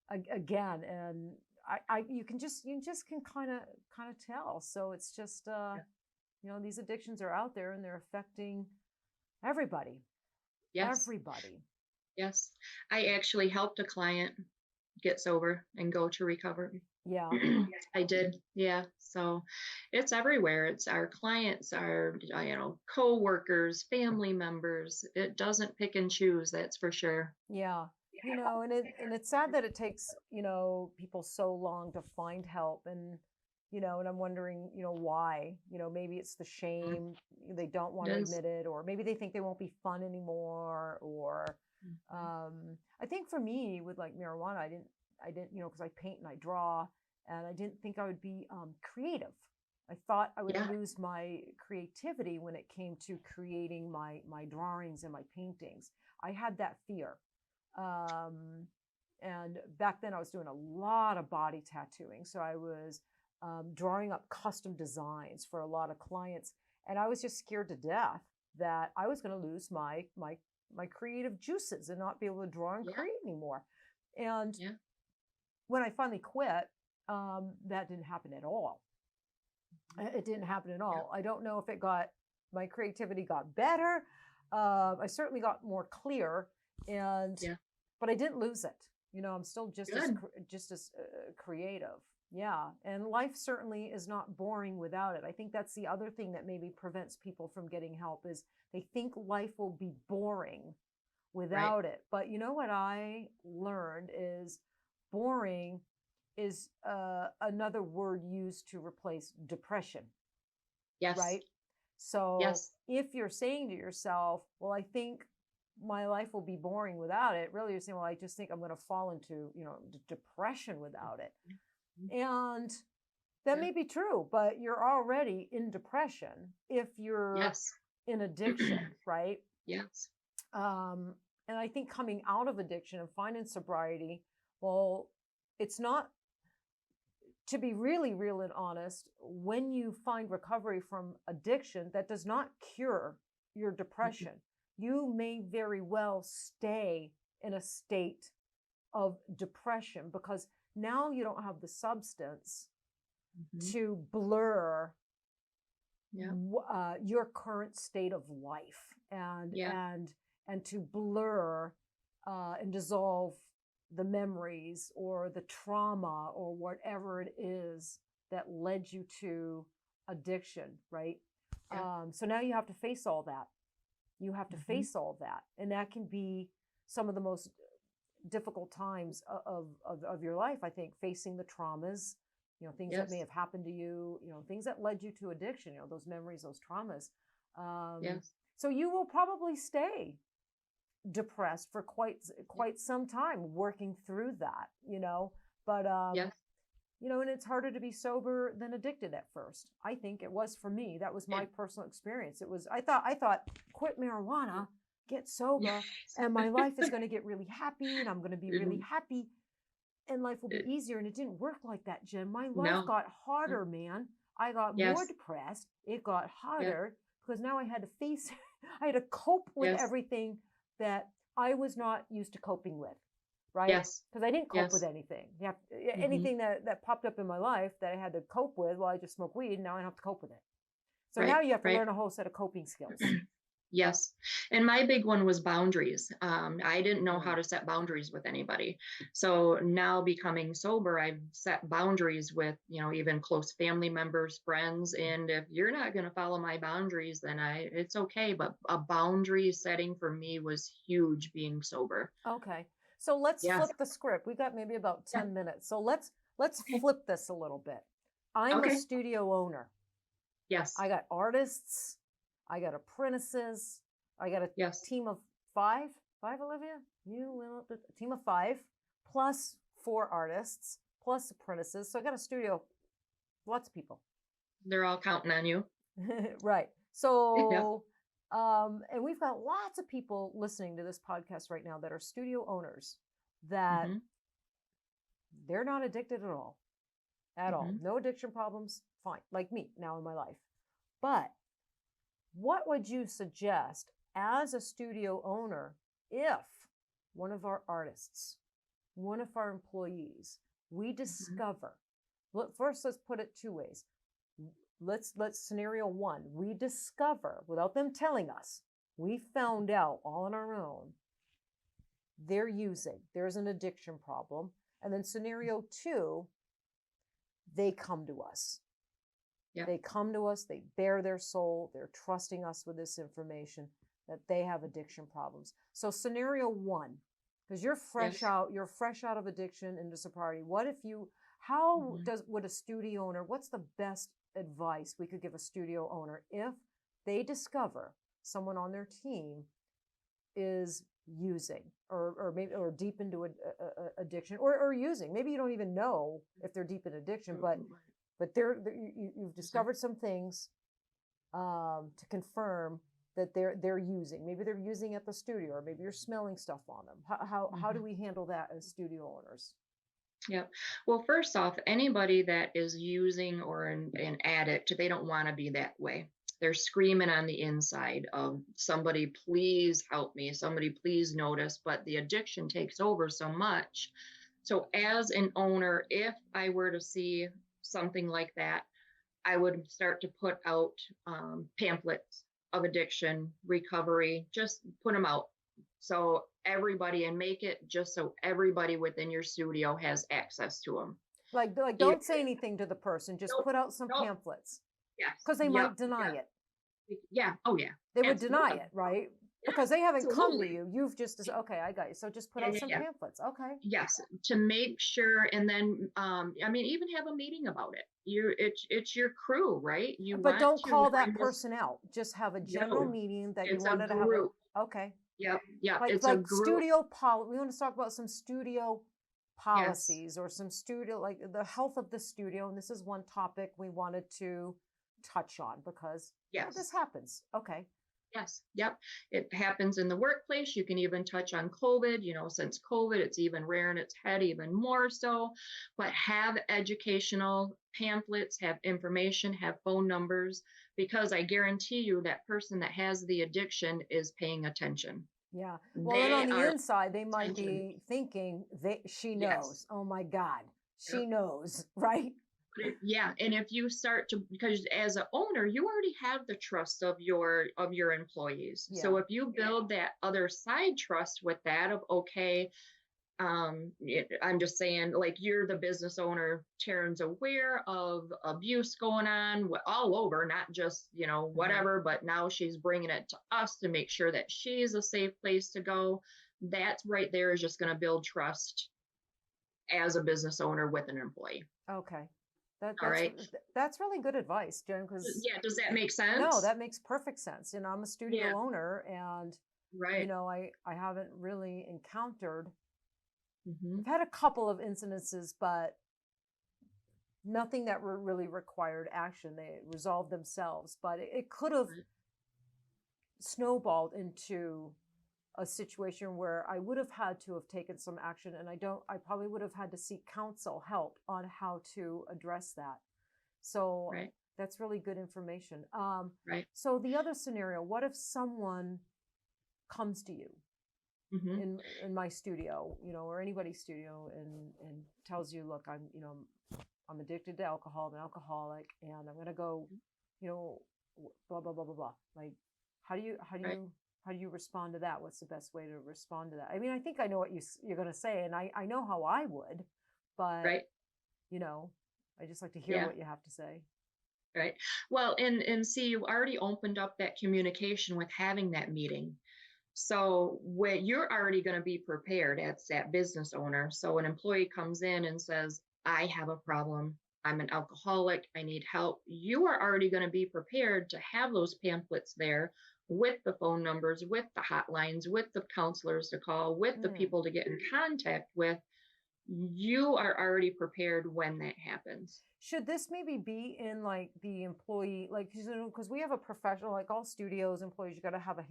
[SPEAKER 1] again, and you just can kind of tell. So it's just,
[SPEAKER 2] Yeah.
[SPEAKER 1] these addictions are out there and they're affecting everybody,
[SPEAKER 2] Yes.
[SPEAKER 1] everybody.
[SPEAKER 2] Yes. I actually helped a client get sober and go to recovery.
[SPEAKER 1] Yeah.
[SPEAKER 2] I did. Yeah. So it's everywhere. It's our clients, our, co-workers, family members. It doesn't pick and choose, that's for sure.
[SPEAKER 1] Yeah. And it's sad that it takes, people so long to find help and I'm wondering, why, maybe it's the
[SPEAKER 2] Mhm.
[SPEAKER 1] shame. They don't want
[SPEAKER 2] It
[SPEAKER 1] to
[SPEAKER 2] is.
[SPEAKER 1] admit it, or maybe they think they won't be fun anymore. Or,
[SPEAKER 2] Mhm.
[SPEAKER 1] I think for me with like marijuana, I didn't, cause I paint and I draw and I didn't think I would be, creative. I thought I would
[SPEAKER 2] Yeah.
[SPEAKER 1] lose my creativity when it came to creating my drawings and my paintings. I had that fear. Um, and back then I was doing a lot of body tattooing. So I was drawing up custom designs for a lot of clients. And I was just scared to death that I was going to lose my creative juices and not be able to draw and
[SPEAKER 2] Yeah.
[SPEAKER 1] create anymore. And
[SPEAKER 2] Yeah.
[SPEAKER 1] when I finally quit, that didn't happen at all. It didn't happen at all. I don't know if my creativity got better. I certainly got more clear,
[SPEAKER 2] Yeah.
[SPEAKER 1] but I didn't lose it. I'm still
[SPEAKER 2] Good.
[SPEAKER 1] just as creative. Yeah, and life certainly is not boring without it. I think that's the other thing that maybe prevents people from getting help is they think life will be boring
[SPEAKER 2] Right.
[SPEAKER 1] without it. But you know what I learned is boring is another word used to replace depression,
[SPEAKER 2] Yes.
[SPEAKER 1] right? So
[SPEAKER 2] Yes.
[SPEAKER 1] if you're saying to yourself, well, I think my life will be boring without it, really you're saying, well, I just think I'm going to fall into, depression without it.
[SPEAKER 2] Mhm.
[SPEAKER 1] And that
[SPEAKER 2] Yeah.
[SPEAKER 1] may be true, but you're already in depression if you're
[SPEAKER 2] Yes.
[SPEAKER 1] in addiction, right?
[SPEAKER 2] Yes.
[SPEAKER 1] Um, and I think coming out of addiction and finding sobriety, well, it's not, to be really real and honest, when you find recovery from addiction, that does not cure your depression. You may very well stay in a state of depression because now you don't have the substance
[SPEAKER 2] Mhm.
[SPEAKER 1] to blur
[SPEAKER 2] Yeah.
[SPEAKER 1] your current state of life
[SPEAKER 2] Yeah.
[SPEAKER 1] and to blur and dissolve the memories or the trauma or whatever it is that led you to addiction, right?
[SPEAKER 2] Yeah.
[SPEAKER 1] So now you have to face all that. You have to
[SPEAKER 2] Mhm.
[SPEAKER 1] face all that, and that can be some of the most difficult times of your life. I think facing the traumas, things that may
[SPEAKER 2] Yes.
[SPEAKER 1] have happened to you, things that led you to addiction, those memories, those traumas.
[SPEAKER 2] Yes.
[SPEAKER 1] So you will probably stay depressed for quite some time working through that, but
[SPEAKER 2] Yes.
[SPEAKER 1] and it's harder to be sober than addicted at first. I think it was for me. That was
[SPEAKER 2] Yeah.
[SPEAKER 1] my personal experience. It was, I thought quit marijuana, get sober, and my life is going to get really happy and I'm going to be really happy and life will be easier. And it didn't work like that, Jen. My life
[SPEAKER 2] No.
[SPEAKER 1] got harder, man. I got more
[SPEAKER 2] Yes.
[SPEAKER 1] depressed. It got
[SPEAKER 2] Yeah.
[SPEAKER 1] harder because now I had to face, I had to cope with
[SPEAKER 2] Yes.
[SPEAKER 1] everything that I was not used to coping with, right?
[SPEAKER 2] Yes.
[SPEAKER 1] Because I didn't cope with
[SPEAKER 2] Yes.
[SPEAKER 1] anything.
[SPEAKER 2] Mhm.
[SPEAKER 1] Anything that popped up in my life that I had to cope with, well, I just smoke weed. And now I don't have to cope with it. So now
[SPEAKER 2] Right.
[SPEAKER 1] you have to
[SPEAKER 2] Right.
[SPEAKER 1] learn a whole set of coping skills.
[SPEAKER 2] Yes. And my big one was boundaries. I didn't know how
[SPEAKER 1] Mm.
[SPEAKER 2] to set boundaries with anybody. So now becoming sober, I've set boundaries with, even close family members, friends. And if you're not going to follow my boundaries, then it's okay. But a boundary setting for me was huge being sober.
[SPEAKER 1] Okay. So let's
[SPEAKER 2] Yes.
[SPEAKER 1] flip the script. We've got maybe about
[SPEAKER 2] Yeah.
[SPEAKER 1] 10 minutes. So let's
[SPEAKER 2] Okay.
[SPEAKER 1] flip this a little bit. I'm a
[SPEAKER 2] Okay.
[SPEAKER 1] studio owner.
[SPEAKER 2] Yes.
[SPEAKER 1] I got artists, I got apprentices, I got a
[SPEAKER 2] Yes.
[SPEAKER 1] team of five, Olivia? You will, a team of five, plus 4 artists, plus apprentices. So I got a studio, lots of people.
[SPEAKER 2] They're all counting on you.
[SPEAKER 1] Right. So, and we've got lots of people listening to this podcast right now that are studio owners that they're not addicted at all. At all. No addiction problems. Fine. Like me now in my life. But what would you suggest as a studio owner if one of our artists, one of our employees, we discover, first let's put it 2 ways. Let's scenario 1, we discover without them telling us, we found out all on our own, they're using, there's an addiction problem. And then scenario 2, they come to us. Yep. They come to us, they bare their soul, they're trusting us with this information that they have addiction problems. So scenario 1, because you're fresh out of addiction into sobriety. What if you, how would a studio owner, what's the best advice we could give a studio owner if they discover someone on their team is using or maybe or deep into addiction or using? Maybe you don't even know if they're deep in addiction, but you've discovered some things to confirm that they're using. Maybe they're using at the studio, or maybe you're smelling stuff on them. How do we handle that as studio owners?
[SPEAKER 2] Yeah. Well, first off, anybody that is using or an addict, they don't want to be that way. They're screaming on the inside of somebody, please help me. Somebody, please notice. But the addiction takes over so much. So as an owner, if I were to see something like that, I would start to put out pamphlets of addiction, recovery, just put them out. So everybody, and make it just so everybody within your studio has access to them.
[SPEAKER 1] Like don't say anything to the person, just put out some pamphlets.
[SPEAKER 2] Yes.
[SPEAKER 1] Because they might deny it.
[SPEAKER 2] Yeah. Oh, yeah.
[SPEAKER 1] They would deny it, right? Because they haven't come to you. You've just, okay, I got you. So just put out some pamphlets. Okay.
[SPEAKER 2] Yes. To make sure. And then, even have a meeting about it. It's your crew, right?
[SPEAKER 1] But don't call that person out. Just have a general meeting that you wanted to have. Okay.
[SPEAKER 2] Yep. Yeah.
[SPEAKER 1] Like
[SPEAKER 2] a group.
[SPEAKER 1] Studio policy. We want to talk about some studio policies or some studio, like the health of the studio. And this is one topic we wanted to touch on because this happens. Okay.
[SPEAKER 2] Yes. Yep. It happens in the workplace. You can even touch on COVID. Since COVID, it's even rearing its head even more so. But have educational pamphlets, have information, have phone numbers, because I guarantee you that person that has the addiction is paying attention.
[SPEAKER 1] Yeah. Well, and on the inside, they might be thinking she knows. Oh my God, she knows, right?
[SPEAKER 2] Yeah. And if you start to, because as an owner, you already have the trust of your employees. Yeah. So if you build that other side trust with that of, okay, I'm just saying, like, you're the business owner, Teryn's aware of abuse going on all over, not just, whatever, but now she's bringing it to us to make sure that she's a safe place to go. That's right there is just going to build trust as a business owner with an employee.
[SPEAKER 1] Okay. That's really good advice, Jen. Because
[SPEAKER 2] does that make sense?
[SPEAKER 1] No, that makes perfect sense. I'm a studio owner, and I haven't really encountered. I've had a couple of incidences, but nothing that really required action. They resolved themselves, but it could have snowballed into a situation where I would have had to have taken some action, and I probably would have had to seek counsel, help on how to address that. So that's really good information. So the other scenario, what if someone comes to you in my studio, or anybody's studio, and tells you, look, I'm addicted to alcohol, I'm an alcoholic, and I'm going to go, blah, blah, blah, blah, blah. Like,
[SPEAKER 2] Right.
[SPEAKER 1] how do you respond to that? What's the best way to respond to that? I mean, I think I know what you're going to say, and I know how I would, but
[SPEAKER 2] Right.
[SPEAKER 1] you know, I just like to hear
[SPEAKER 2] Yeah.
[SPEAKER 1] what you have to say.
[SPEAKER 2] Right. Well, and see, you already opened up that communication with having that meeting. So when you're already going to be prepared as that business owner. So an employee comes in and says, I have a problem. I'm an alcoholic. I need help. You are already going to be prepared to have those pamphlets there with the phone numbers, with the hotlines, with the counselors to call, with the
[SPEAKER 1] Mm.
[SPEAKER 2] people to get in contact with. You are already prepared when that happens.
[SPEAKER 1] Should this maybe be in like the employee, like, because we have a professional, like all studios employees, you got to have a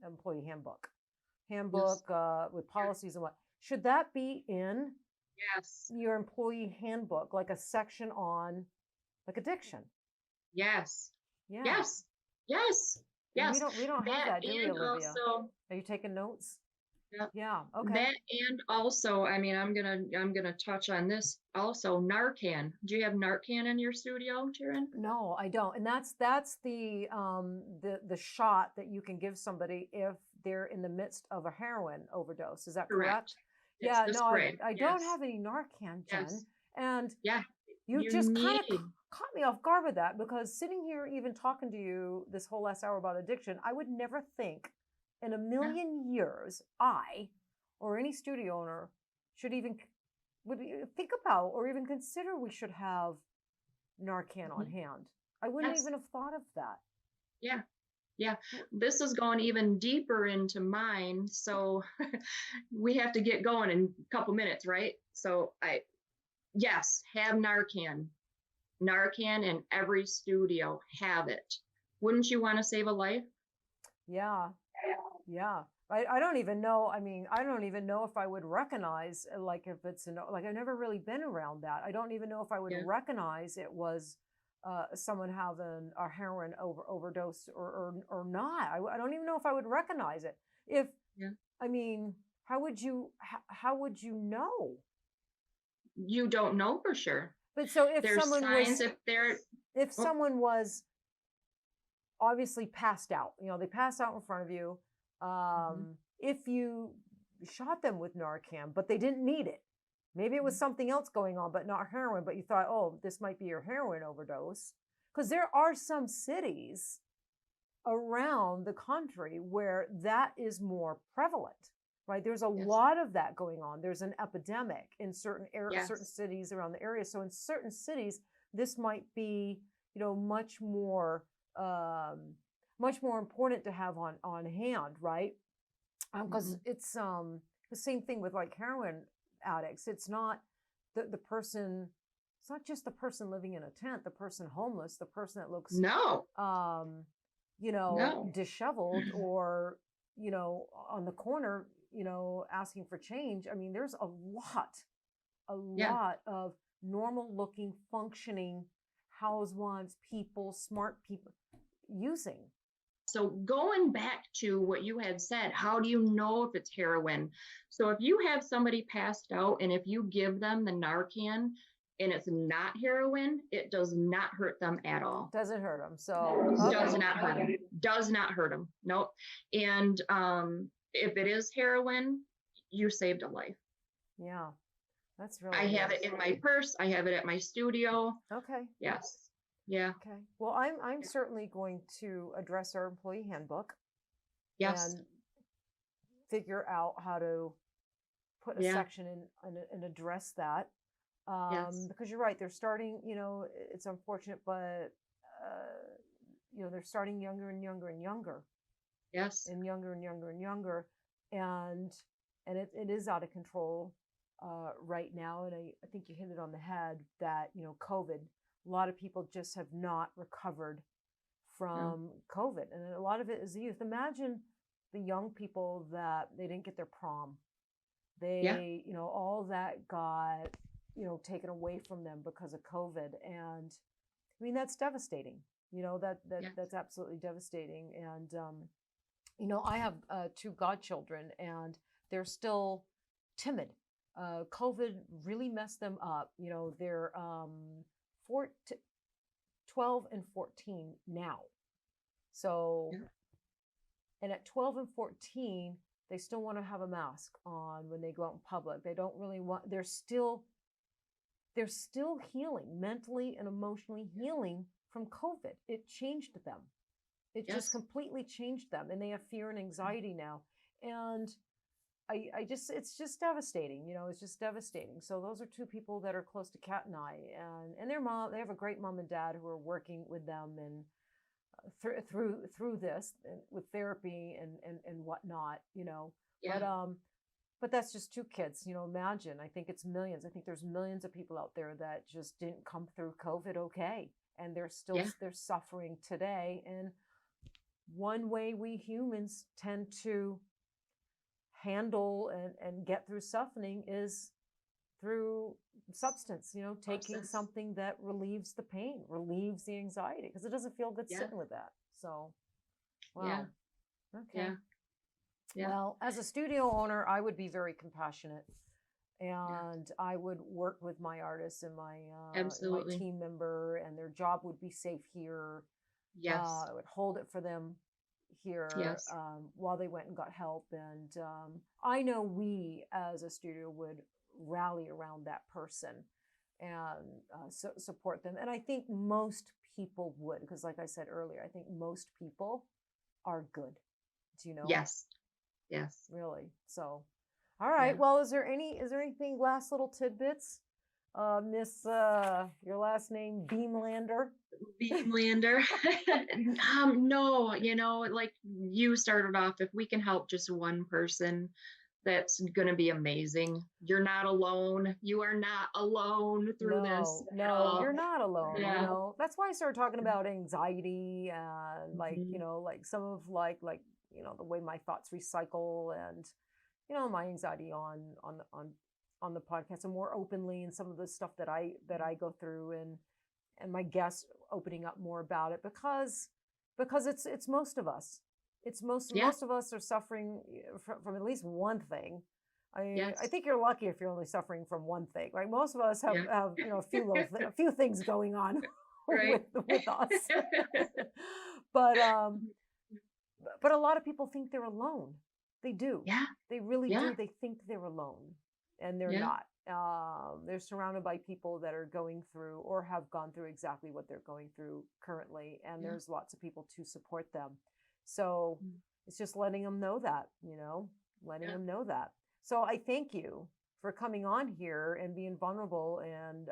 [SPEAKER 1] employee
[SPEAKER 2] Yes.
[SPEAKER 1] with policies and what. Should that be in
[SPEAKER 2] Yes.
[SPEAKER 1] your employee handbook, like a section on like addiction?
[SPEAKER 2] Yes.
[SPEAKER 1] Yeah.
[SPEAKER 2] Yes. Yes.
[SPEAKER 1] And
[SPEAKER 2] Yes.
[SPEAKER 1] we don't have
[SPEAKER 2] That
[SPEAKER 1] that, do we,
[SPEAKER 2] and
[SPEAKER 1] Olivia?
[SPEAKER 2] also,
[SPEAKER 1] Are you taking notes?
[SPEAKER 2] yeah,
[SPEAKER 1] Yeah. Okay.
[SPEAKER 2] that and also, I mean, I'm gonna touch on this also. Narcan. Do you have Narcan in your studio, Teryn?
[SPEAKER 1] No, I don't. And that's the shot that you can give somebody if they're in the midst of a heroin overdose. Is that correct?
[SPEAKER 2] Correct. It's
[SPEAKER 1] Yeah,
[SPEAKER 2] the
[SPEAKER 1] no,
[SPEAKER 2] spray.
[SPEAKER 1] I don't
[SPEAKER 2] Yes.
[SPEAKER 1] have any Narcan, Jen.
[SPEAKER 2] Yes.
[SPEAKER 1] And
[SPEAKER 2] Yeah.
[SPEAKER 1] you
[SPEAKER 2] You
[SPEAKER 1] just kind of
[SPEAKER 2] need.
[SPEAKER 1] caught me off guard with that, because sitting here even talking to you this whole last hour about addiction, I would never think in a
[SPEAKER 2] Yeah.
[SPEAKER 1] million years I or any studio owner should even think about or even consider we should have Narcan on
[SPEAKER 2] Mhm.
[SPEAKER 1] hand. I wouldn't
[SPEAKER 2] Yes.
[SPEAKER 1] even have thought of that.
[SPEAKER 2] Yeah. Yeah. This is going even deeper into mine. So we have to get going in a couple minutes, right? So yes, have Narcan. Narcan in every studio, have it. Wouldn't you want to save a life?
[SPEAKER 1] Yeah, yeah. I don't even know. I mean, I don't even know if I would recognize, like, if it's like, I've never really been around that. I don't even know if I would
[SPEAKER 2] Yeah.
[SPEAKER 1] recognize it was someone having a heroin overdose or not. I don't even know if I would recognize it. If,
[SPEAKER 2] Yeah.
[SPEAKER 1] I mean, how would you know?
[SPEAKER 2] You don't know for sure.
[SPEAKER 1] But so if
[SPEAKER 2] There's
[SPEAKER 1] someone
[SPEAKER 2] signs
[SPEAKER 1] was,
[SPEAKER 2] if they're
[SPEAKER 1] if
[SPEAKER 2] oh,
[SPEAKER 1] someone was obviously passed out, they pass out in front of you.
[SPEAKER 2] mhm,
[SPEAKER 1] If you shot them with Narcan, but they didn't need it, maybe it was
[SPEAKER 2] mhm.
[SPEAKER 1] something else going on, but not heroin, but you thought, oh, this might be your heroin overdose. Because there are some cities around the country where that is more prevalent, right? There's a
[SPEAKER 2] Yes.
[SPEAKER 1] lot of that going on. There's an epidemic in certain certain
[SPEAKER 2] Yes.
[SPEAKER 1] cities around the area. So in certain cities, this might be, much more important to have on hand, right? Because
[SPEAKER 2] Mhm.
[SPEAKER 1] it's the same thing with like heroin addicts. It's not the person. It's not just the person living in a tent, the person homeless, the person that looks
[SPEAKER 2] No. No.
[SPEAKER 1] disheveled, or, on the corner, asking for change. I mean, there's a
[SPEAKER 2] Yeah.
[SPEAKER 1] lot of normal looking, functioning housewives, people, smart people using.
[SPEAKER 2] So going back to what you had said, how do you know if it's heroin? So if you have somebody passed out and if you give them the Narcan and it's not heroin, it does not hurt them at all.
[SPEAKER 1] Doesn't hurt them. So,
[SPEAKER 2] Does
[SPEAKER 1] okay.
[SPEAKER 2] not hurt them. Does not hurt them. Nope. And if it is heroin, you saved a life.
[SPEAKER 1] Yeah, that's really
[SPEAKER 2] I have
[SPEAKER 1] good.
[SPEAKER 2] it in my purse. I have it at my studio.
[SPEAKER 1] Okay.
[SPEAKER 2] Yes. Yeah.
[SPEAKER 1] Okay. Well, I'm certainly going to address our employee handbook
[SPEAKER 2] Yes.
[SPEAKER 1] and figure out how to put a
[SPEAKER 2] Yeah.
[SPEAKER 1] section in and address that.
[SPEAKER 2] Yes.
[SPEAKER 1] Because you're right, they're starting, it's unfortunate, but they're starting younger and younger and younger
[SPEAKER 2] Yes.
[SPEAKER 1] and younger and younger and younger, and it is out of control right now. And I think you hit it on the head that COVID, a lot of people just have not recovered from COVID, and a lot of it is the youth. Imagine the young people that they didn't get their prom. They, all that got, taken away from them because of COVID. And I mean, that's devastating. That's absolutely devastating. And, I have 2 godchildren, and they're still timid. COVID really messed them up. They're 12 and 14 now. So And at 12 and 14, they still want to have a mask on when they go out in public. They don't really want, they're still healing, mentally and emotionally healing from COVID. It changed them. It just completely changed them. And they have fear and anxiety now. And it's just devastating. It's just devastating. So those are two people that are close to Kat and I, and their mom. They have a great mom and dad who are working with them and through this with therapy and whatnot.
[SPEAKER 2] Yeah.
[SPEAKER 1] But that's just two kids. Imagine. I think it's millions. I think there's millions of people out there that just didn't come through COVID okay, and they're suffering today. And one way we humans tend to handle and get through suffering is through substance, taking something that relieves the pain, relieves the anxiety, because it doesn't feel good sitting with that. So, wow.
[SPEAKER 2] Yeah.
[SPEAKER 1] Okay.
[SPEAKER 2] Yeah.
[SPEAKER 1] Well, as a studio owner, I would be very compassionate, and I would work with my artists and my team member, and their job would be safe here.
[SPEAKER 2] Yes.
[SPEAKER 1] I would hold it for them here while they went and got help. And I know we as a studio would rally around that person and support them. And I think most people would, because like I said earlier, I think most people are good.
[SPEAKER 2] Yes.
[SPEAKER 1] Really. So, all right. Well, is there anything, last little tidbits? Miss, your last name, Behmlander?
[SPEAKER 2] Behmlander. No, like you started off, if we can help just one person, that's going to be amazing. You're not alone. You are not alone through this.
[SPEAKER 1] No, you're not alone. That's why I started talking about anxiety and like some of like the way my thoughts recycle and my anxiety on the podcast, and more openly, and some of the stuff that I go through, and my guests opening up more about it, because it's most of us. It's most of us are suffering from at least one thing. I think you're lucky if you're only suffering from one thing. Right? Most of us have a few things going on with us. But a lot of people think they're alone. They do.
[SPEAKER 2] Yeah.
[SPEAKER 1] They really do. They think they're alone, and they're not. They're surrounded by people that are going through or have gone through exactly what they're going through currently. And there's lots of people to support them. So it's just letting them know that, letting them know that. So I thank you for coming on here and being vulnerable and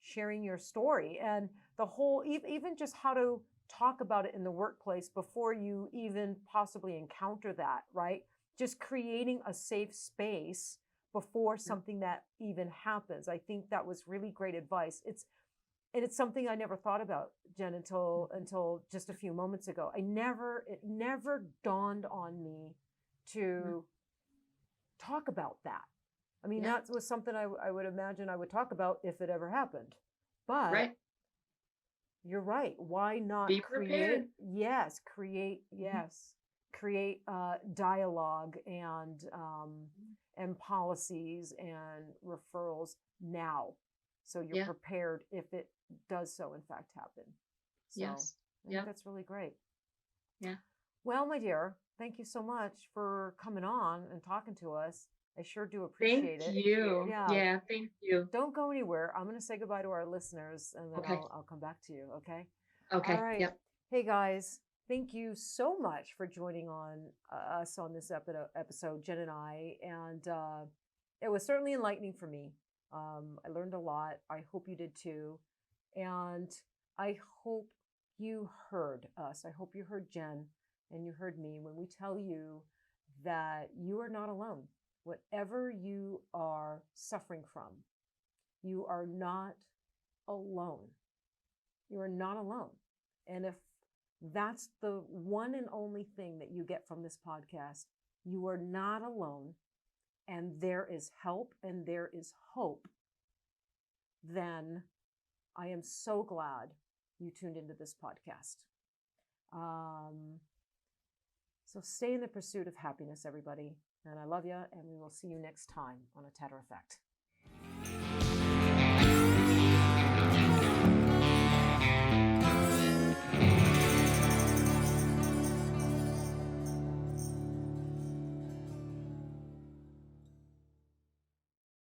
[SPEAKER 1] sharing your story, and the whole, even just how to talk about it in the workplace before you even possibly encounter that, right? Just creating a safe space before something that even happens. I think that was really great advice. It's something I never thought about, Jen, until just a few moments ago. It never dawned on me to talk about that. I mean, that was something I would imagine I would talk about if it ever happened. But you're right. Why not
[SPEAKER 2] be prepared?
[SPEAKER 1] Create dialogue and policies and referrals now, so you're prepared if it does so in fact happen. So I think that's really great.
[SPEAKER 2] Yeah.
[SPEAKER 1] Well, my dear, thank you so much for coming on and talking to us. I sure do appreciate it.
[SPEAKER 2] Thank you. Yeah, thank you.
[SPEAKER 1] Don't go anywhere. I'm going to say goodbye to our listeners, and then I'll come back to you. Okay.
[SPEAKER 2] Okay.
[SPEAKER 1] All right. Hey guys, thank you so much for joining us on this episode, Jen and I. And it was certainly enlightening for me. I learned a lot. I hope you did too. And I hope you heard us. I hope you heard Jen and you heard me when we tell you that you are not alone. Whatever you are suffering from, you are not alone. You are not alone. And if that's the one and only thing that you get from this podcast, you are not alone, and there is help and there is hope, then I am so glad you tuned into this podcast. So stay in the pursuit of happiness, everybody. And I love you, and we will see you next time on A Tatter-a-fact.